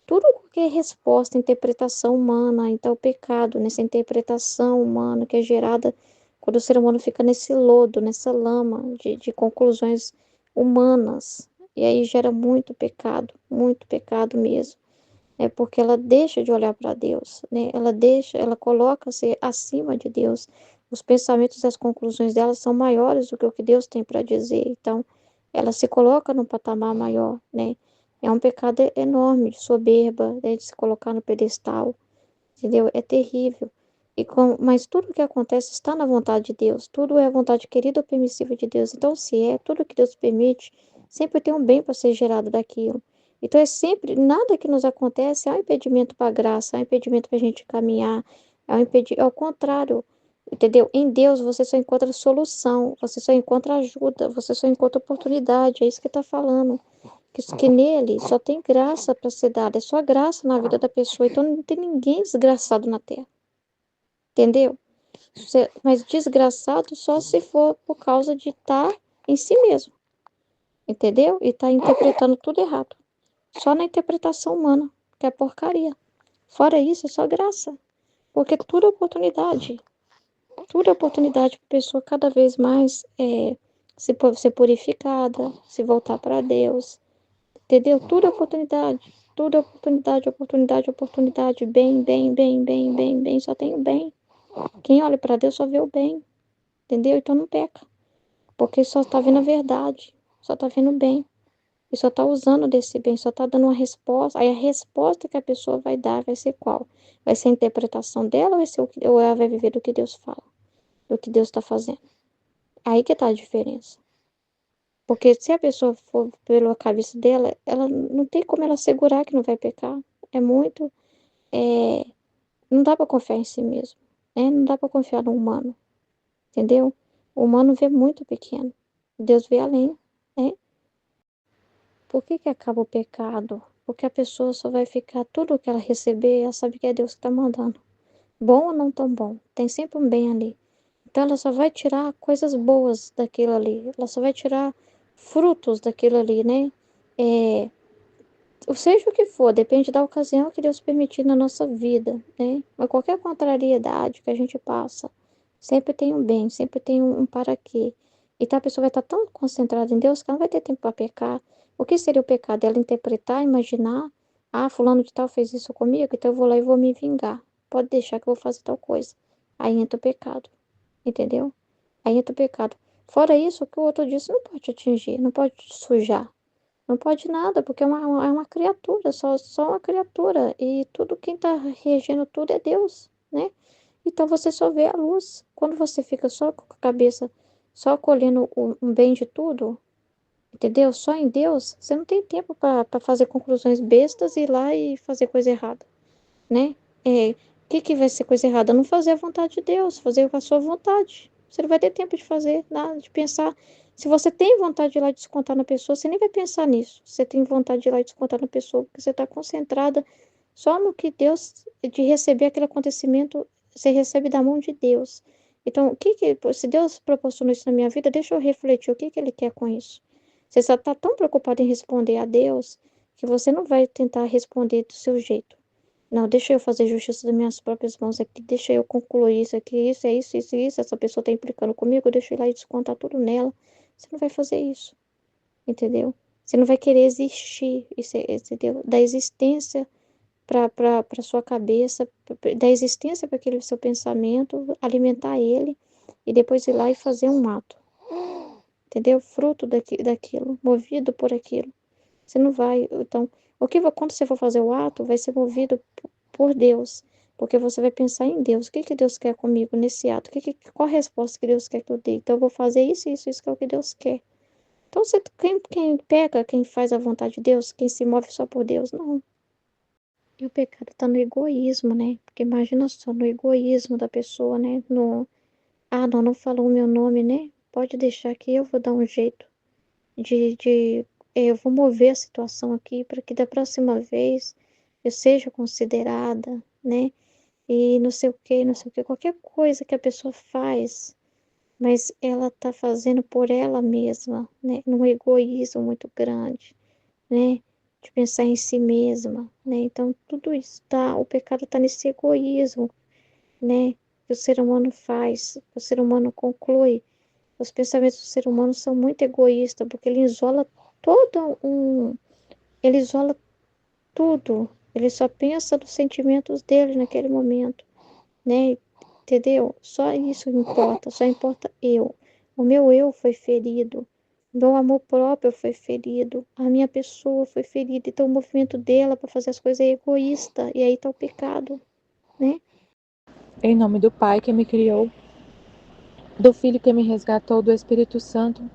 tudo que é resposta, interpretação humana, então o pecado, nessa interpretação humana que é gerada quando o ser humano fica nesse lodo, nessa lama de conclusões humanas, e aí gera muito pecado mesmo, é porque ela deixa de olhar para Deus, né? Ela coloca-se acima de Deus. Os pensamentos e as conclusões dela são maiores do que o que Deus tem para dizer. Então, ela se coloca num patamar maior, né? É um pecado enorme, de soberba, né? De se colocar no pedestal, entendeu? É terrível. Mas tudo que acontece está na vontade de Deus. Tudo é a vontade querida ou permissiva de Deus. Então, se é tudo que Deus permite, sempre tem um bem para ser gerado daquilo. Então, é sempre, nada que nos acontece é um impedimento para a graça, é um impedimento para a gente caminhar, é um impedimento, ao contrário, entendeu? Em Deus você só encontra solução, você só encontra ajuda, você só encontra oportunidade, é isso que está falando. Que nele só tem graça para ser dada, é só graça na vida da pessoa, então não tem ninguém desgraçado na terra, entendeu? Mas desgraçado só se for por causa de estar em si mesmo, entendeu? E tá interpretando tudo errado. Só na interpretação humana, que é porcaria. Fora isso, é só graça. Porque tudo é oportunidade para a pessoa cada vez mais ser purificada, se voltar para Deus, entendeu? Tudo é oportunidade, oportunidade, oportunidade. Bem, bem, bem, bem, bem, bem. Só tem o bem. Quem olha para Deus só vê o bem, entendeu? Então não peca. Porque só está vendo a verdade, só está vendo o bem. E só está usando desse bem, só está dando uma resposta. Aí a resposta que a pessoa vai dar vai ser qual? Vai ser a interpretação dela ou, ou ela vai viver do que Deus fala, do que Deus está fazendo? Aí que está a diferença. Porque se a pessoa for pela cabeça dela, ela não tem como ela segurar que não vai pecar. É muito. É, não dá para confiar em si mesmo. Né? Não dá para confiar no humano. Entendeu? O humano vê muito pequeno. Deus vê além. Né? Por que que acaba o pecado? Porque a pessoa só vai ficar tudo o que ela receber, ela sabe que é Deus que está mandando. Bom ou não tão bom, tem sempre um bem ali. Então ela só vai tirar coisas boas daquilo ali, ela só vai tirar frutos daquilo ali, né? É, ou seja o que for, depende da ocasião que Deus permitir na nossa vida, né? Mas qualquer contrariedade que a gente passa, sempre tem um bem, sempre tem um para quê. Então a pessoa vai estar tão concentrada em Deus que ela não vai ter tempo para pecar. O que seria o pecado? Ela interpretar, imaginar, ah, fulano de tal fez isso comigo, então eu vou lá e vou me vingar. Pode deixar que eu vou fazer tal coisa. Aí entra o pecado, entendeu? Aí entra o pecado. Fora isso, o que o outro disse não pode te atingir, não pode te sujar. Não pode nada, porque é uma criatura, só uma criatura. E tudo quem está regendo tudo é Deus, né? Então você só vê a luz. Quando você fica só com a cabeça, só colhendo um bem de tudo, entendeu? Só em Deus, você não tem tempo para fazer conclusões bestas e ir lá e fazer coisa errada, né? O que vai ser coisa errada? Não fazer a vontade de Deus, fazer a sua vontade. Você não vai ter tempo de fazer nada, de pensar. Se você tem vontade de ir lá e descontar na pessoa, você nem vai pensar nisso. Você tem vontade de ir lá e descontar na pessoa, porque você está concentrada só no que Deus, de receber aquele acontecimento, você recebe da mão de Deus. Então, se Deus proporcionou isso na minha vida, deixa eu refletir o que Ele quer com isso. Você só está tão preocupado em responder a Deus que você não vai tentar responder do seu jeito. Não, deixa eu fazer justiça das minhas próprias mãos aqui, deixa eu concluir isso aqui, isso é isso, isso, isso, essa pessoa está implicando comigo, deixa eu ir lá e descontar tudo nela. Você não vai fazer isso, entendeu? Você não vai querer existir, entendeu? Da existência para sua cabeça, da existência para aquele seu pensamento, alimentar ele e depois ir lá e fazer um ato, entendeu? Fruto daquilo, movido por aquilo. Você não vai, então, quando você for fazer o ato, vai ser movido por Deus, porque você vai pensar em Deus. O que que Deus quer comigo nesse ato? Qual a resposta que Deus quer que eu dê? Então, eu vou fazer isso, isso, isso que é o que Deus quer. Então, quem pega, quem faz a vontade de Deus, quem se move só por Deus, não. E o pecado está no egoísmo, né? Porque imagina só, no egoísmo da pessoa, né? Não, não falou o meu nome, né? Pode deixar que eu vou dar um jeito eu vou mover a situação aqui para que da próxima vez eu seja considerada, né? E não sei o que, qualquer coisa que a pessoa faz, mas ela tá fazendo por ela mesma, né? Num egoísmo muito grande, né? de pensar em si mesma, né? Então, tudo isso tá, o pecado está nesse egoísmo, né? Que o ser humano faz, que o ser humano conclui. Os pensamentos do ser humano são muito egoístas, porque ele isola tudo. Ele só pensa nos sentimentos dele naquele momento, né? Entendeu? Só isso importa, só importa eu. O meu eu foi ferido, o meu amor próprio foi ferido, a minha pessoa foi ferida. Então, o movimento dela para fazer as coisas é egoísta, e aí tá o pecado, né? Em nome do Pai que me criou, do Filho que me resgatou, do Espírito Santo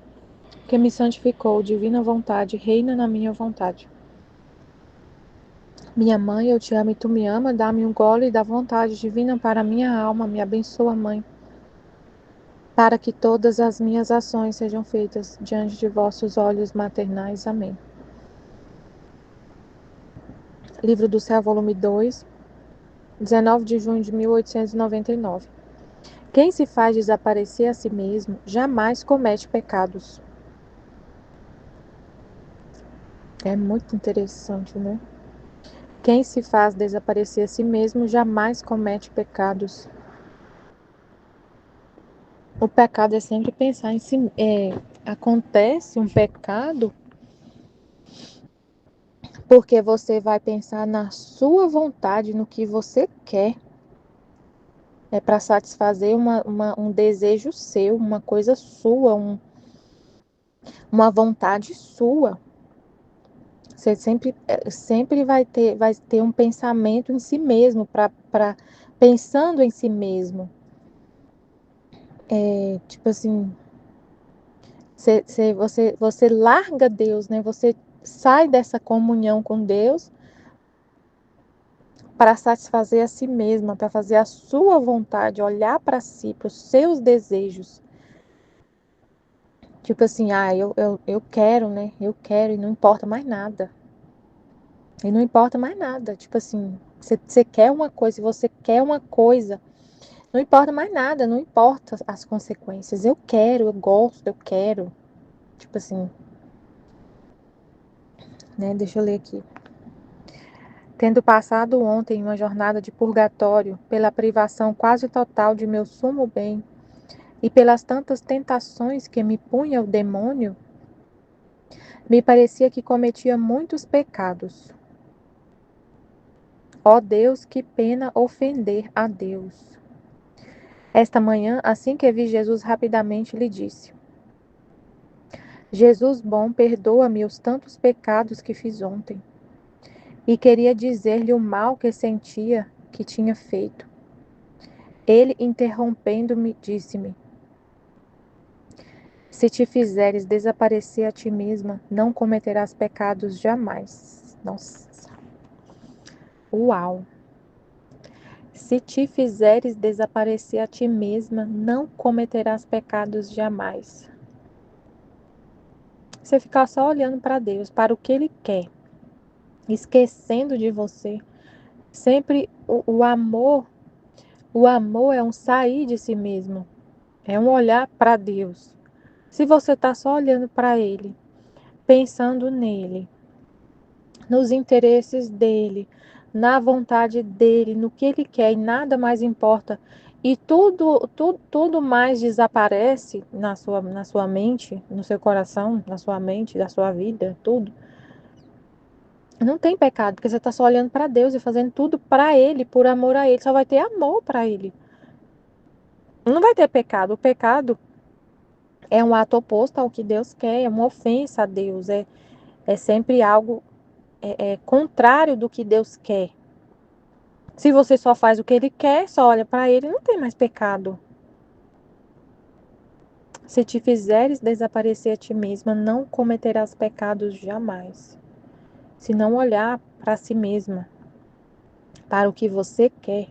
que me santificou, divina vontade, reina na minha vontade. Minha mãe, eu te amo e tu me ama, dá-me um gole da vontade divina para minha alma, me abençoa, Mãe, para que todas as minhas ações sejam feitas diante de vossos olhos maternais. Amém. Livro do Céu, volume 2, 19 de junho de 1899. Quem se faz desaparecer a si mesmo, jamais comete pecados. É muito interessante, né? Quem se faz desaparecer a si mesmo, jamais comete pecados. O pecado é sempre pensar em si. Acontece um pecado porque você vai pensar na sua vontade, no que você quer. É para satisfazer um desejo seu, uma coisa sua, uma vontade sua. Você sempre vai ter um pensamento em si mesmo, pensando em si mesmo. Tipo assim, você larga Deus, né? Você sai dessa comunhão com Deus para satisfazer a si mesma, para fazer a sua vontade, olhar para si, para os seus desejos. Tipo assim, eu quero, né? Eu quero e não importa mais nada. E não importa mais nada. Tipo assim, você quer uma coisa, se você quer uma coisa, não importa mais nada, não importa as consequências. Eu quero, eu gosto, eu quero. Tipo assim, né? Deixa eu ler aqui. Tendo passado ontem uma jornada de purgatório, pela privação quase total de meu sumo bem, e pelas tantas tentações que me punha o demônio, me parecia que cometia muitos pecados. Ó Deus, que pena ofender a Deus. Esta manhã, assim que vi Jesus, rapidamente lhe disse: Jesus bom, perdoa-me os tantos pecados que fiz ontem. E queria dizer-lhe o mal que sentia que tinha feito. Ele, interrompendo-me, disse-me: Se te fizeres desaparecer a ti mesma, não cometerás pecados jamais. Nossa. Uau. Se te fizeres desaparecer a ti mesma, não cometerás pecados jamais. Você ficar só olhando para Deus, para o que Ele quer, esquecendo de você. Sempre o amor é um sair de si mesmo, é um olhar para Deus. Se você está só olhando para Ele, pensando nele, nos interesses dele, na vontade dele, no que ele quer e nada mais importa, e tudo mais desaparece na sua mente, no seu coração, na sua mente, da sua vida, tudo. Não tem pecado, porque você está só olhando para Deus e fazendo tudo para Ele, por amor a Ele. Só vai ter amor para Ele. Não vai ter pecado. O pecado é um ato oposto ao que Deus quer, é uma ofensa a Deus, é sempre algo contrário do que Deus quer. Se você só faz o que Ele quer, só olha para Ele, não tem mais pecado. Se te fizeres desaparecer a ti mesma, não cometerás pecados jamais. Se não olhar para si mesma, para o que você quer,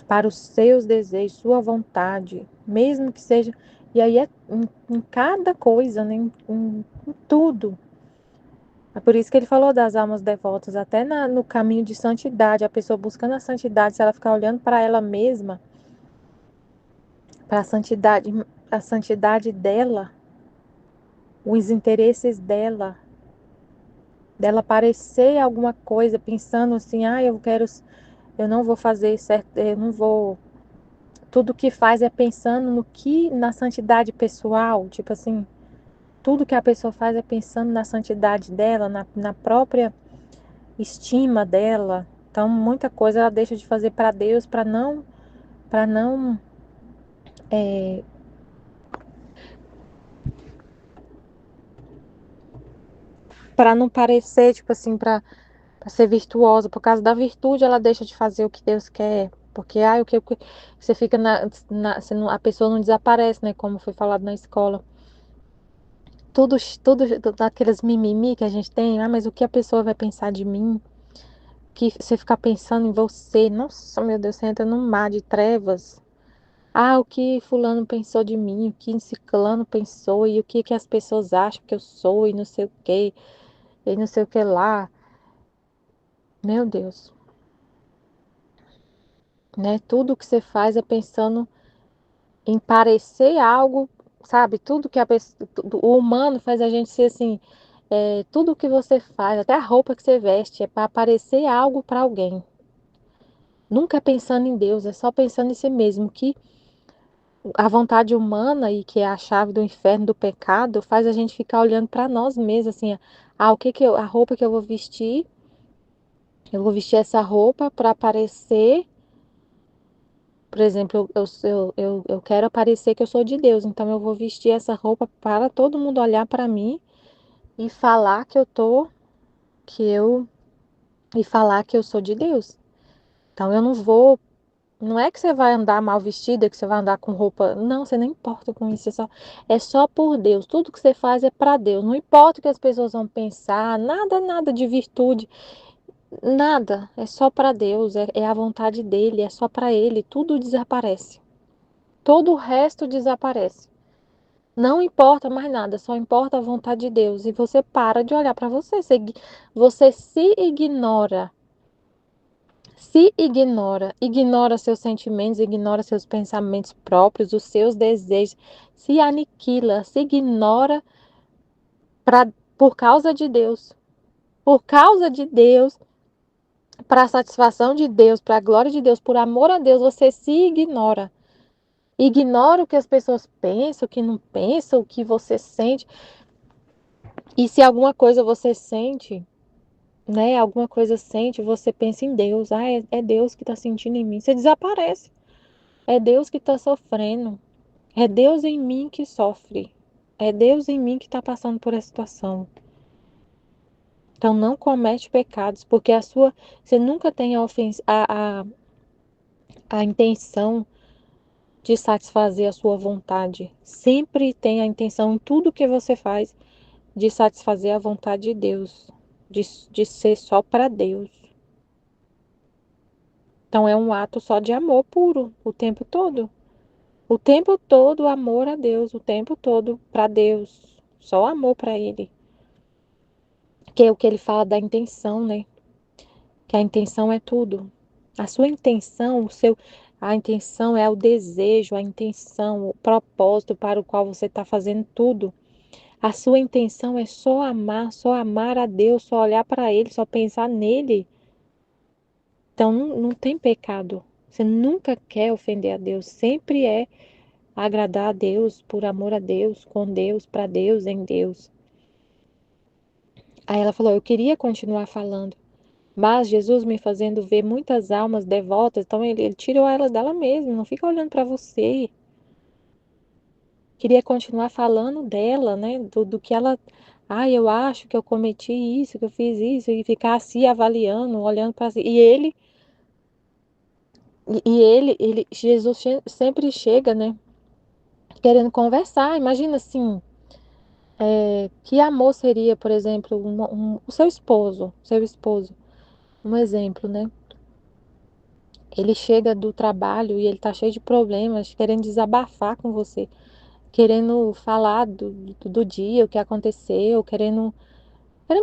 para os seus desejos, sua vontade, mesmo que seja. E aí é em cada coisa, né? Em tudo. É por isso que ele falou das almas devotas, até no caminho de santidade, a pessoa buscando a santidade, se ela ficar olhando para ela mesma, para a santidade dela, os interesses dela, dela parecer alguma coisa, pensando assim, eu não vou fazer certo, eu não vou. Tudo que faz é pensando na santidade pessoal, tipo assim, tudo que a pessoa faz é pensando na santidade dela, na própria estima dela. Então, muita coisa ela deixa de fazer para Deus, para não é, para não parecer, tipo assim, para ser virtuosa. Por causa da virtude, ela deixa de fazer o que Deus quer. Porque o que você fica a pessoa não desaparece, né? Como foi falado na escola. Tudo daqueles mimimi que a gente tem. Mas o que a pessoa vai pensar de mim? Que você ficar pensando em você. Nossa, meu Deus, você entra num mar de trevas. O que fulano pensou de mim, o que ciclano pensou e o que as pessoas acham que eu sou e não sei o que, e não sei o que lá. Meu Deus, né? Tudo que você faz é pensando em parecer algo, sabe? Tudo que o humano faz a gente ser assim, tudo que você faz, até a roupa que você veste, é para parecer algo para alguém. Nunca é pensando em Deus, é só pensando em si mesmo, que a vontade humana e que é a chave do inferno, do pecado, faz a gente ficar olhando para nós mesmos, assim, a roupa que eu vou vestir essa roupa para parecer, por exemplo, eu quero aparecer que eu sou de Deus, então eu vou vestir essa roupa para todo mundo olhar para mim e falar que eu, e falar que eu sou de Deus. Então eu não vou. Não é que você vai andar mal vestida, que você vai andar com roupa. Não, você não importa com isso. É só por Deus. Tudo que você faz é para Deus. Não importa o que as pessoas vão pensar. Nada, nada de virtude. Nada. É só para Deus. É a vontade dele. É só para ele. Tudo desaparece. Todo o resto desaparece. Não importa mais nada. Só importa a vontade de Deus. E você para de olhar para você. Você se ignora. Se ignora seus sentimentos, ignora seus pensamentos próprios, os seus desejos, se aniquila, se ignora por causa de Deus. Por causa de Deus, para a satisfação de Deus, para a glória de Deus, por amor a Deus, você se ignora. Ignora o que as pessoas pensam, o que não pensam, o que você sente. E se alguma coisa você sente, né? Alguma coisa sente, você pensa em Deus. É Deus que está sentindo em mim. Você desaparece. É Deus que está sofrendo. É Deus em mim que sofre. É Deus em mim que está passando por essa situação. Então não comete pecados, porque você nunca tem a intenção de satisfazer a sua vontade. Sempre tem a intenção em tudo que você faz de satisfazer a vontade de Deus, de ser só para Deus. Então é um ato só de amor puro o tempo todo. O tempo todo amor a Deus, o tempo todo para Deus, só amor para Ele. Que é o que ele fala da intenção, né? Que a intenção é tudo. A sua intenção, a intenção é o desejo, a intenção, o propósito para o qual você está fazendo tudo. A sua intenção é só amar a Deus, só olhar para Ele, só pensar nele. Então não tem pecado. Você nunca quer ofender a Deus, sempre é agradar a Deus, por amor a Deus, com Deus, para Deus, em Deus. Aí ela falou: eu queria continuar falando, mas Jesus me fazendo ver muitas almas devotas, então ele tirou elas dela mesma, não fica olhando para você. Queria continuar falando dela, né? Do que ela. Eu acho que eu cometi isso, que eu fiz isso, e ficar se avaliando, olhando para si. Jesus sempre chega, né? Querendo conversar. Imagina assim, que amor seria, por exemplo, o seu esposo, um exemplo, né? Ele chega do trabalho e ele tá cheio de problemas, querendo desabafar com você, querendo falar do dia, o que aconteceu, querendo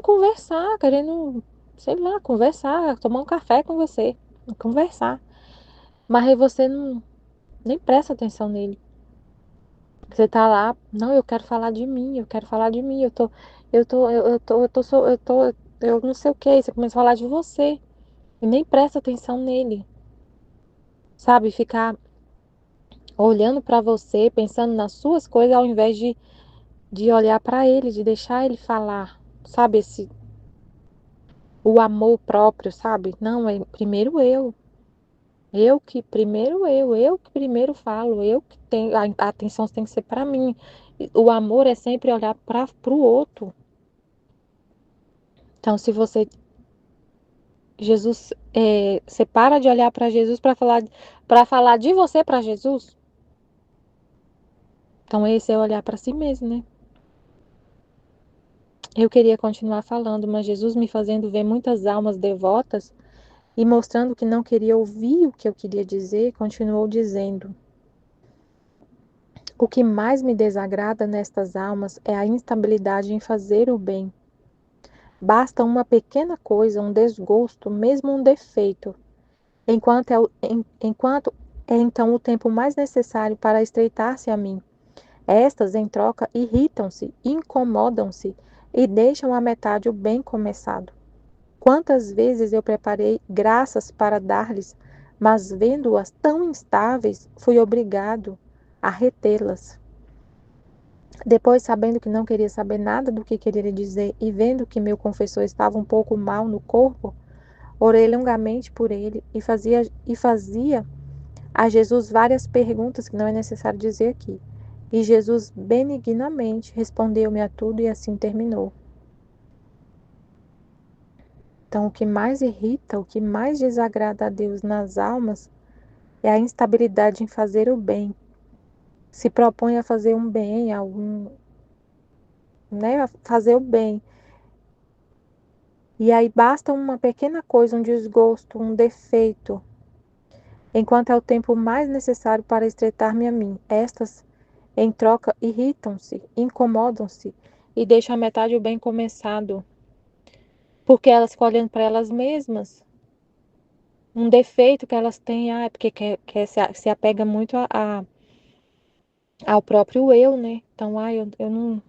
conversar, querendo, sei lá, conversar, tomar um café com você, conversar. Mas aí você não nem presta atenção nele. Você tá lá, não, eu quero falar de mim, eu quero falar de mim, eu tô eu não sei o que, você começa a falar de você e nem presta atenção nele, sabe? Ficar olhando para você, pensando nas suas coisas ao invés de olhar para ele, de deixar ele falar, sabe? O amor próprio, sabe? Não, é primeiro eu. Eu que primeiro falo, eu que tenho, a atenção tem que ser para mim. O amor é sempre olhar para o outro. Então, se Jesus, você para de olhar para Jesus para falar de você para Jesus, então esse é olhar para si mesmo, né? Eu queria continuar falando, mas Jesus me fazendo ver muitas almas devotas e mostrando que não queria ouvir o que eu queria dizer, continuou dizendo: o que mais me desagrada nestas almas é a instabilidade em fazer o bem. Basta uma pequena coisa, um desgosto, mesmo um defeito, enquanto é então o tempo mais necessário para estreitar-se a mim. Estas, em troca, irritam-se, incomodam-se e deixam à metade o bem começado. Quantas vezes eu preparei graças para dar-lhes, mas vendo-as tão instáveis, fui obrigado a retê-las. Depois, sabendo que não queria saber nada do que queria dizer e vendo que meu confessor estava um pouco mal no corpo, orei longamente por ele e fazia a Jesus várias perguntas que não é necessário dizer aqui. E Jesus benignamente respondeu-me a tudo e assim terminou. Então, o que mais irrita, o que mais desagrada a Deus nas almas é a instabilidade em fazer o bem. Se propõe a fazer um bem, a fazer o bem. E aí basta uma pequena coisa, um desgosto, um defeito, enquanto é o tempo mais necessário para estreitar-me a mim. Estas, em troca, irritam-se, incomodam-se e deixam a metade o bem começado, porque elas ficam olhando para elas mesmas. Um defeito que elas têm, porque se apega muito ao próprio eu, né? Então, eu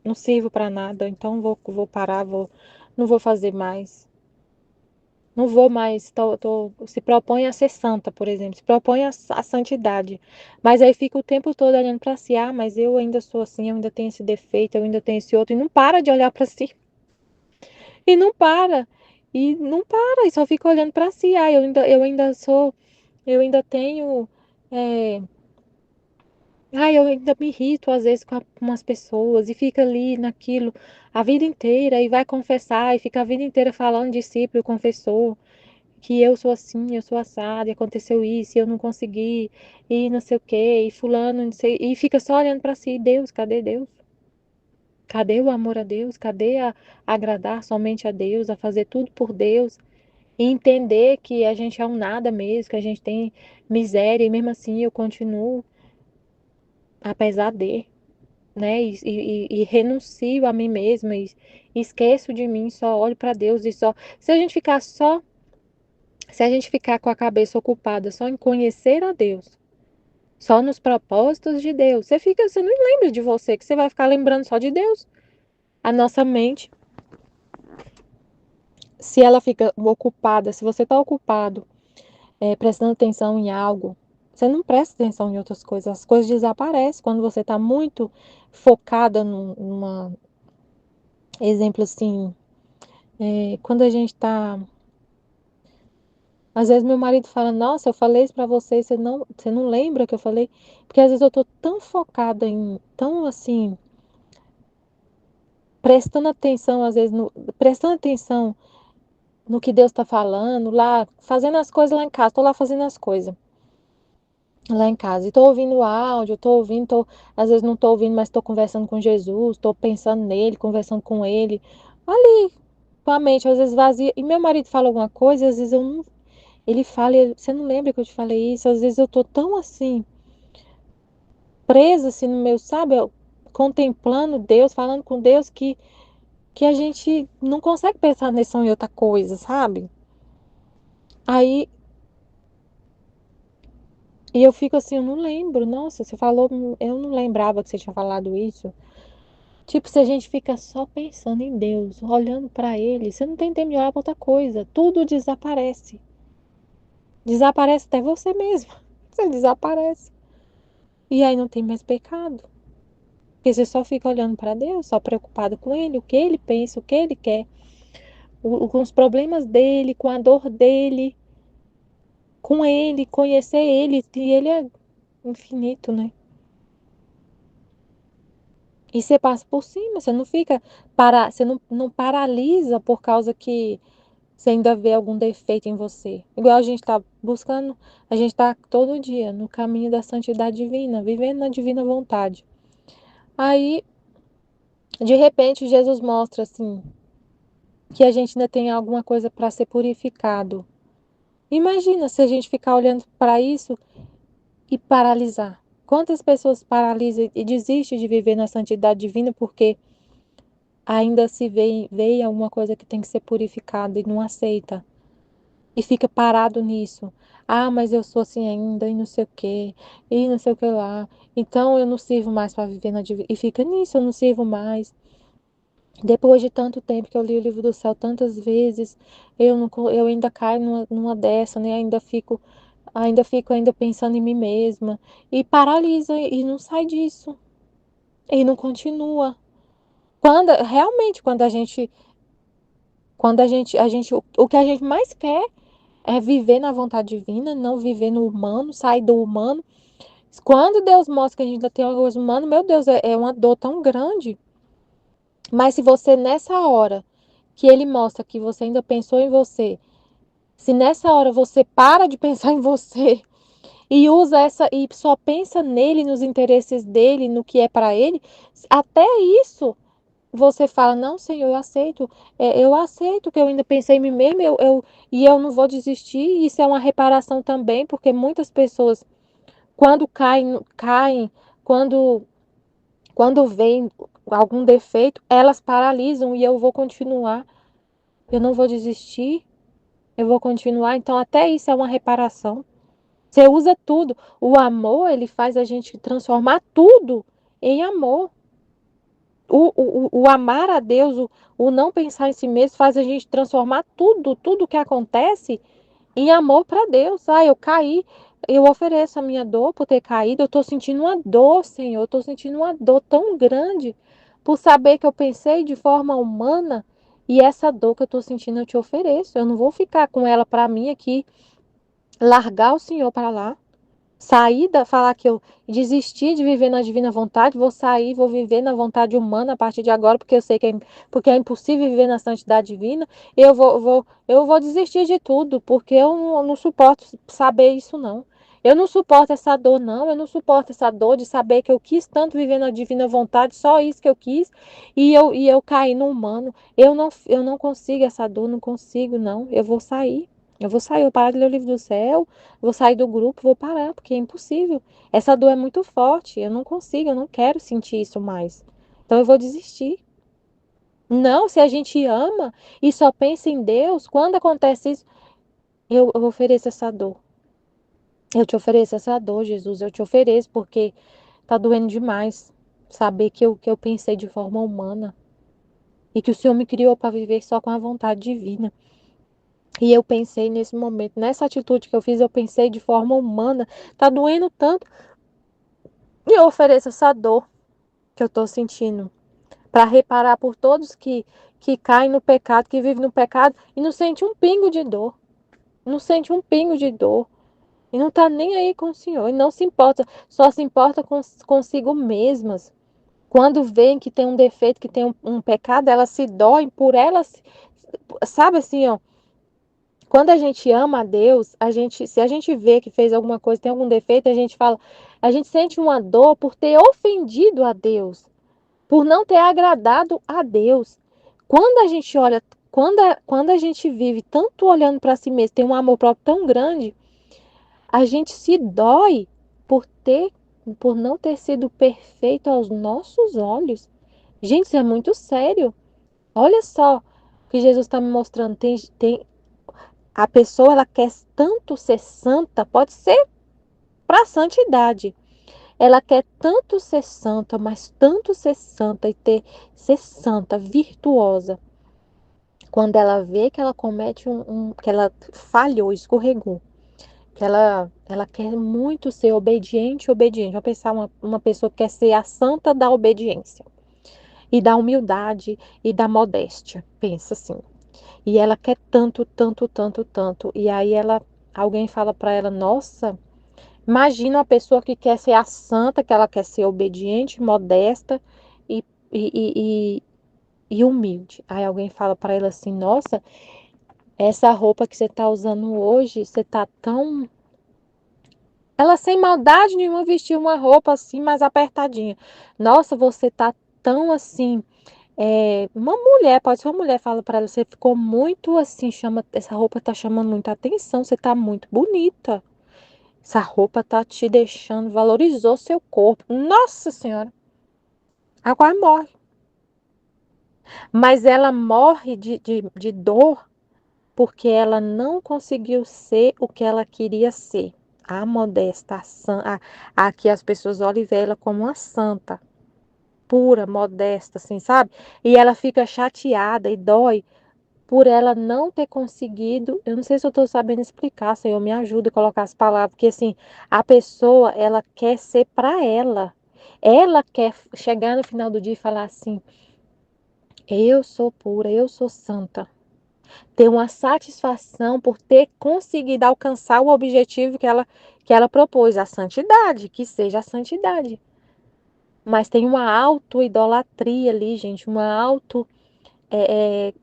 não sirvo para nada, então vou parar, não vou fazer mais. Não vou mais, se propõe a ser santa, por exemplo, se propõe a santidade, mas aí fica o tempo todo olhando para si, mas eu ainda sou assim, eu ainda tenho esse defeito, eu ainda tenho esse outro, e não para de olhar para si, e não para, e só fica olhando para si, eu ainda tenho, é, eu ainda me irrito às vezes com umas pessoas, e fica ali naquilo a vida inteira, e vai confessar, e fica a vida inteira falando de si para o confessor, que eu sou assim, eu sou assado, e aconteceu isso, e eu não consegui, e não sei o quê, e fulano, não sei, e fica só olhando para si, Deus, cadê Deus? Cadê o amor a Deus? Cadê agradar somente a Deus, a fazer tudo por Deus? E entender que a gente é um nada mesmo, que a gente tem miséria, e mesmo assim eu continuo, apesar de, né? E renuncio a mim mesma, e esqueço de mim, só olho para Deus e só. Se a gente ficar com a cabeça ocupada só em conhecer a Deus, só nos propósitos de Deus, você não lembra de você, que você vai ficar lembrando só de Deus. A nossa mente, se ela fica ocupada, se você está ocupado, prestando atenção em algo, você não presta atenção em outras coisas, as coisas desaparecem quando você está muito focada numa exemplo assim, quando a gente está. Às vezes meu marido fala, nossa, eu falei isso pra você, você não lembra que eu falei? Porque às vezes eu tô tão focada tão assim, prestando atenção, às vezes, prestando atenção no que Deus tá falando, lá, fazendo as coisas lá em casa, tô lá fazendo as coisas lá em casa, e tô ouvindo o áudio, às vezes não tô ouvindo, mas tô conversando com Jesus, tô pensando nele, conversando com ele, ali, com a mente, às vezes vazia, e meu marido fala alguma coisa, e às vezes eu não. Ele fala, você não lembra que eu te falei isso? Às vezes eu tô tão assim, presa assim no meu, sabe, contemplando Deus, falando com Deus, que a gente não consegue prestar atenção em outra coisa, sabe? Aí, e eu fico assim, eu não lembro, nossa, você falou, eu não lembrava que você tinha falado isso. Tipo, se a gente fica só pensando em Deus, olhando para Ele, você não tem tempo de olhar para outra coisa. Tudo desaparece. Desaparece até você mesmo. Você desaparece. E aí não tem mais pecado. Porque você só fica olhando para Deus, só preocupado com Ele, o que Ele pensa, o que Ele quer, com os problemas dele, com a dor dele, com Ele, conhecer Ele. E Ele é infinito, né? E você passa por cima, você não fica você não paralisa por causa que você ainda vê algum defeito em você. Igual a gente está buscando, a gente está todo dia no caminho da santidade divina, vivendo na divina vontade. Aí, de repente, Jesus mostra assim que a gente ainda tem alguma coisa para ser purificado. Imagina se a gente ficar olhando para isso e paralisar. Quantas pessoas paralisam e desistem de viver na santidade divina porque ainda se vê alguma coisa que tem que ser purificada e não aceita. E fica parado nisso. Ah, mas eu sou assim ainda, e não sei o quê, e não sei o que lá. Então eu não sirvo mais para viver na divina. E fica nisso, eu não sirvo mais. Depois de tanto tempo que eu li o livro do céu tantas vezes, eu ainda caio numa dessa, né? Ainda fico pensando em mim mesma. E paralisa e não sai disso. E não continua. Realmente, o que a gente mais quer é viver na vontade divina, não viver no humano, sair do humano. Quando Deus mostra que a gente ainda tem alguns humanos, meu Deus, é uma dor tão grande. Mas se você, nessa hora que ele mostra que você ainda pensou em você, se nessa hora você para de pensar em você e usa e só pensa nele, nos interesses dele, no que é para ele, até isso você fala, não, Senhor, eu aceito que eu ainda pensei em mim mesmo, e eu não vou desistir. Isso é uma reparação também, porque muitas pessoas, quando caem, quando, quando vem algum defeito, elas paralisam e eu vou continuar, eu não vou desistir, eu vou continuar. Então, até isso é uma reparação. Você usa tudo. O amor, ele faz a gente transformar tudo em amor. O amar a Deus, o não pensar em si mesmo, faz a gente transformar tudo que acontece em amor para Deus. Ah, eu caí, eu ofereço a minha dor por ter caído. Eu estou sentindo uma dor, Senhor. Eu estou sentindo uma dor tão grande por saber que eu pensei de forma humana. E essa dor que eu estou sentindo, eu te ofereço. Eu não vou ficar com ela para mim aqui, largar o Senhor para lá. Falar que eu desisti de viver na divina vontade, vou sair, vou viver na vontade humana a partir de agora, porque eu sei porque é impossível viver na santidade divina. Eu vou desistir de tudo, porque eu não suporto saber isso, não. Eu não suporto essa dor, não. Eu não suporto essa dor de saber que eu quis tanto viver na divina vontade, só isso que eu quis, e eu caí no humano. Eu não consigo essa dor, não consigo, não. Eu vou sair. Eu vou sair, eu paro de ler o livro do céu, vou sair do grupo, vou parar, porque é impossível. Essa dor é muito forte, eu não consigo, eu não quero sentir isso mais. Então eu vou desistir. Não, se a gente ama e só pensa em Deus, quando acontece isso, eu ofereço essa dor. Eu te ofereço essa dor, Jesus, eu te ofereço, porque tá doendo demais saber que eu pensei de forma humana e que o Senhor me criou para viver só com a vontade divina. E eu pensei nesse momento, nessa atitude que eu fiz, eu pensei de forma humana. Tá doendo tanto. E eu ofereço essa dor que eu tô sentindo para reparar por todos que caem no pecado, que vivem no pecado e não sente um pingo de dor. Não sente um pingo de dor. E não tá nem aí com o Senhor. E não se importa. Só se importa consigo mesmas. Quando veem que tem um defeito, que tem um pecado, elas se doem por elas. Sabe assim, ó. Quando a gente ama a Deus, se a gente vê que fez alguma coisa, tem algum defeito, a gente sente uma dor por ter ofendido a Deus, por não ter agradado a Deus. Quando a gente olha, quando a gente vive tanto olhando para si mesmo, tem um amor próprio tão grande, a gente se dói por não ter sido perfeito aos nossos olhos. Gente, isso é muito sério. Olha só o que Jesus está me mostrando. A pessoa ela quer tanto ser santa, pode ser para a santidade. Ela quer tanto ser santa, mas tanto ser santa e ser santa, virtuosa. Quando ela vê que ela comete que ela falhou, escorregou, que ela quer muito ser obediente, obediente. Vamos pensar uma pessoa que quer ser a santa da obediência e da humildade e da modéstia. Pensa assim. E ela quer tanto, tanto, tanto, tanto. E aí alguém fala para ela, nossa, imagina uma pessoa que quer ser a santa, que ela quer ser obediente, modesta e, e, e, e humilde. Aí alguém fala para ela assim, nossa, essa roupa que você está usando hoje, você está tão... Ela sem maldade nenhuma vestiu uma roupa assim mais apertadinha. Nossa, você tá tão assim... uma mulher, pode ser uma mulher, fala para ela, você ficou muito assim, essa roupa tá chamando muita atenção, você tá muito bonita. Essa roupa tá te deixando, valorizou seu corpo. Nossa Senhora, agora morre. Mas ela morre de dor porque ela não conseguiu ser o que ela queria ser. A modesta, a que as pessoas olham e veem ela como uma santa, pura, modesta, assim, sabe? E ela fica chateada e dói por ela não ter conseguido. Eu não sei se eu estou sabendo explicar, Senhor, me ajuda a colocar as palavras, porque assim, a pessoa, ela quer ser para ela. Ela quer chegar no final do dia e falar assim: eu sou pura, eu sou santa. Ter uma satisfação por ter conseguido alcançar o objetivo que ela propôs, a santidade, que seja a santidade. Mas tem uma auto-idolatria ali, gente, uma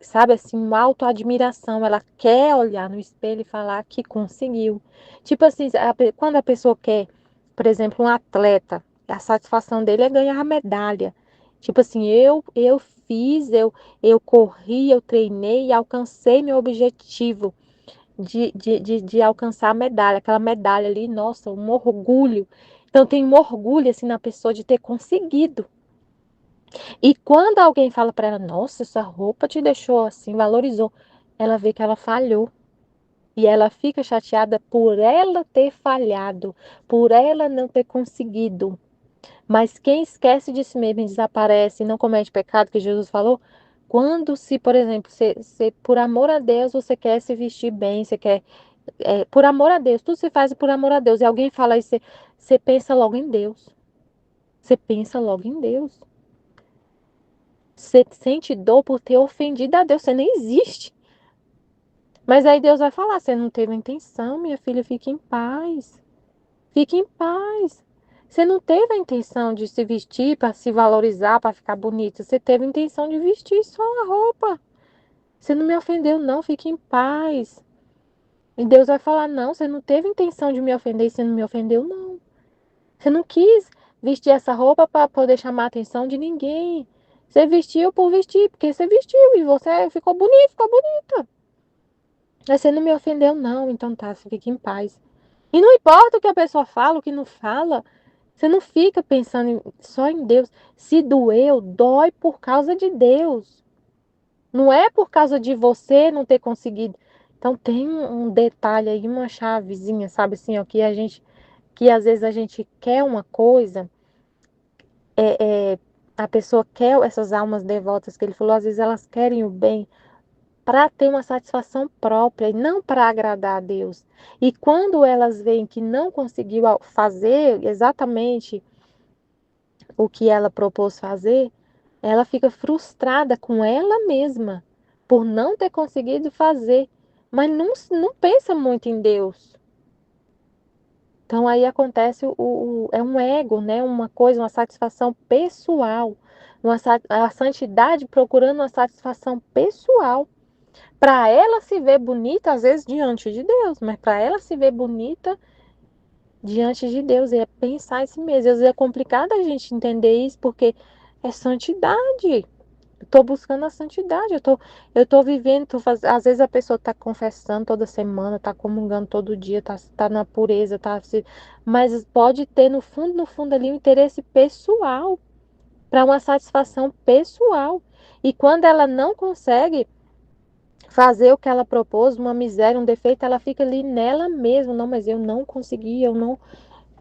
sabe assim, uma auto-admiração. Ela quer olhar no espelho e falar que conseguiu. Tipo assim, quando a pessoa quer, por exemplo, um atleta, a satisfação dele é ganhar a medalha. Tipo assim, eu fiz, eu corri, eu treinei e alcancei meu objetivo de alcançar a medalha. Aquela medalha ali, nossa, um orgulho. Então tem um orgulho assim na pessoa de ter conseguido. E quando alguém fala para ela, nossa, essa roupa te deixou assim, valorizou, ela vê que ela falhou. E ela fica chateada por ela ter falhado, por ela não ter conseguido. Mas quem esquece de si mesmo e desaparece e não comete pecado, que Jesus falou, quando se, por exemplo, por amor a Deus, você quer se vestir bem, você quer, por amor a Deus, tudo se faz por amor a Deus. E alguém fala isso, você pensa logo em Deus. Você pensa logo em Deus. Você sente dor por ter ofendido a Deus, você nem existe. Mas aí Deus vai falar, você não teve a intenção, minha filha, fique em paz. Fique em paz. Você não teve a intenção de se vestir para se valorizar, para ficar bonita. Você teve a intenção de vestir só a roupa. Você não me ofendeu, não, fique em paz. E Deus vai falar, não, você não teve intenção de me ofender, você não me ofendeu, não. Você não quis vestir essa roupa para poder chamar a atenção de ninguém. Você vestiu por vestir, porque você vestiu e você ficou bonito, ficou bonita. Mas você não me ofendeu, não, então tá, você fica em paz. E não importa o que a pessoa fala, o que não fala, você não fica pensando só em Deus. Se doeu, dói por causa de Deus. Não é por causa de você não ter conseguido. Então tem um detalhe aí, uma chavezinha, sabe assim, ó, que às vezes a gente quer uma coisa, a pessoa quer essas almas devotas que ele falou, às vezes elas querem o bem para ter uma satisfação própria e não para agradar a Deus. E quando elas veem que não conseguiu fazer exatamente o que ela propôs fazer, ela fica frustrada com ela mesma por não ter conseguido fazer, mas não pensa muito em Deus. Então aí acontece é um ego, né? Uma coisa, uma satisfação pessoal, a santidade procurando uma satisfação pessoal. Para ela se ver bonita, às vezes diante de Deus, mas para ela se ver bonita diante de Deus, é pensar em si mesmo. Às vezes é complicado a gente entender isso, porque é santidade. Eu tô buscando a santidade, eu tô vivendo, às vezes a pessoa tá confessando toda semana, tá comungando todo dia, tá na pureza, mas pode ter no fundo ali um interesse pessoal, para uma satisfação pessoal. E quando ela não consegue fazer o que ela propôs, uma miséria, um defeito, ela fica ali nela mesma. Não, mas eu não consegui, eu não.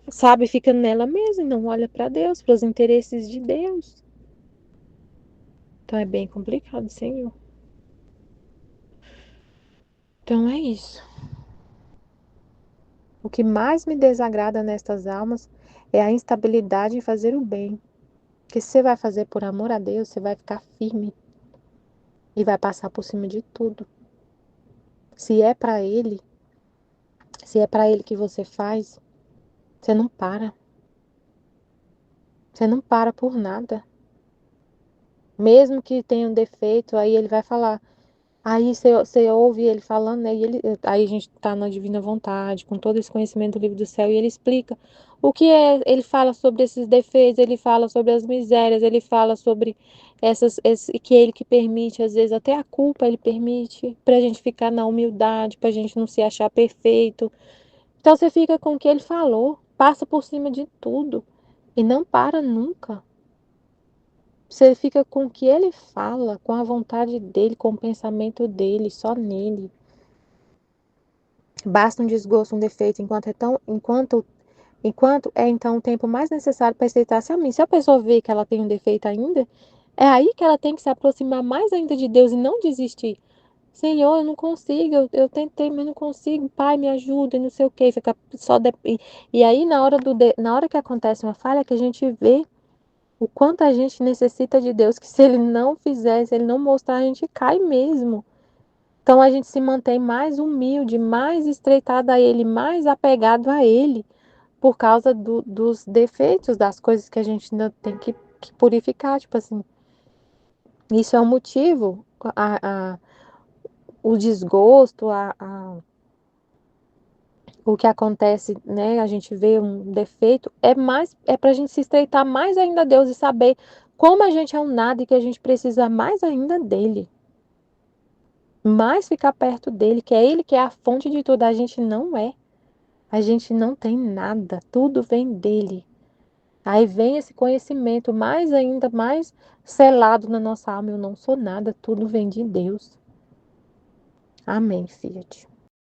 sabe, fica nela mesma e não olha para Deus, para os interesses de Deus. Então é bem complicado, Senhor. Então é isso. O que mais me desagrada nestas almas é a instabilidade em fazer o bem. Porque se você vai fazer por amor a Deus, você vai ficar firme e vai passar por cima de tudo. Se é para Ele, se é para Ele que você faz, você não para. Você não para por nada. Mesmo que tenha um defeito, aí Ele vai falar. Aí você ouve ele falando, né? Aí a gente tá na divina vontade, com todo esse conhecimento do livro do céu, e ele explica o que é. Ele fala sobre esses defeitos, ele fala sobre as misérias, ele fala sobre que ele que permite, às vezes até a culpa ele permite, pra gente ficar na humildade, pra gente não se achar perfeito. Então você fica com o que ele falou, passa por cima de tudo e não para nunca. Você fica com o que ele fala, com a vontade dele, com o pensamento dele, só nele. Basta um desgosto, um defeito, enquanto é então o tempo mais necessário para estreitar-se a mim. Se a pessoa vê que ela tem um defeito ainda, é aí que ela tem que se aproximar mais ainda de Deus e não desistir. Senhor, eu não consigo, eu tentei, mas não consigo. Pai, me ajuda, e não sei o quê. Fica só e aí na hora que acontece uma falha, que a gente vê o quanto a gente necessita de Deus, que se ele não fizer, se ele não mostrar, a gente cai mesmo. Então a gente se mantém mais humilde, mais estreitado a ele, mais apegado a ele, por causa dos defeitos, das coisas que a gente ainda tem que purificar. Tipo assim, isso é um motivo, o desgosto, o que acontece, né? A gente vê um defeito, é para a gente se estreitar mais ainda a Deus e saber como a gente é um nada e que a gente precisa mais ainda dele. Mais ficar perto dele, que é ele que é a fonte de tudo. A gente não é. A gente não tem nada. Tudo vem dele. Aí vem esse conhecimento mais ainda mais selado na nossa alma. Eu não sou nada. Tudo vem de Deus. Amém, Fiat.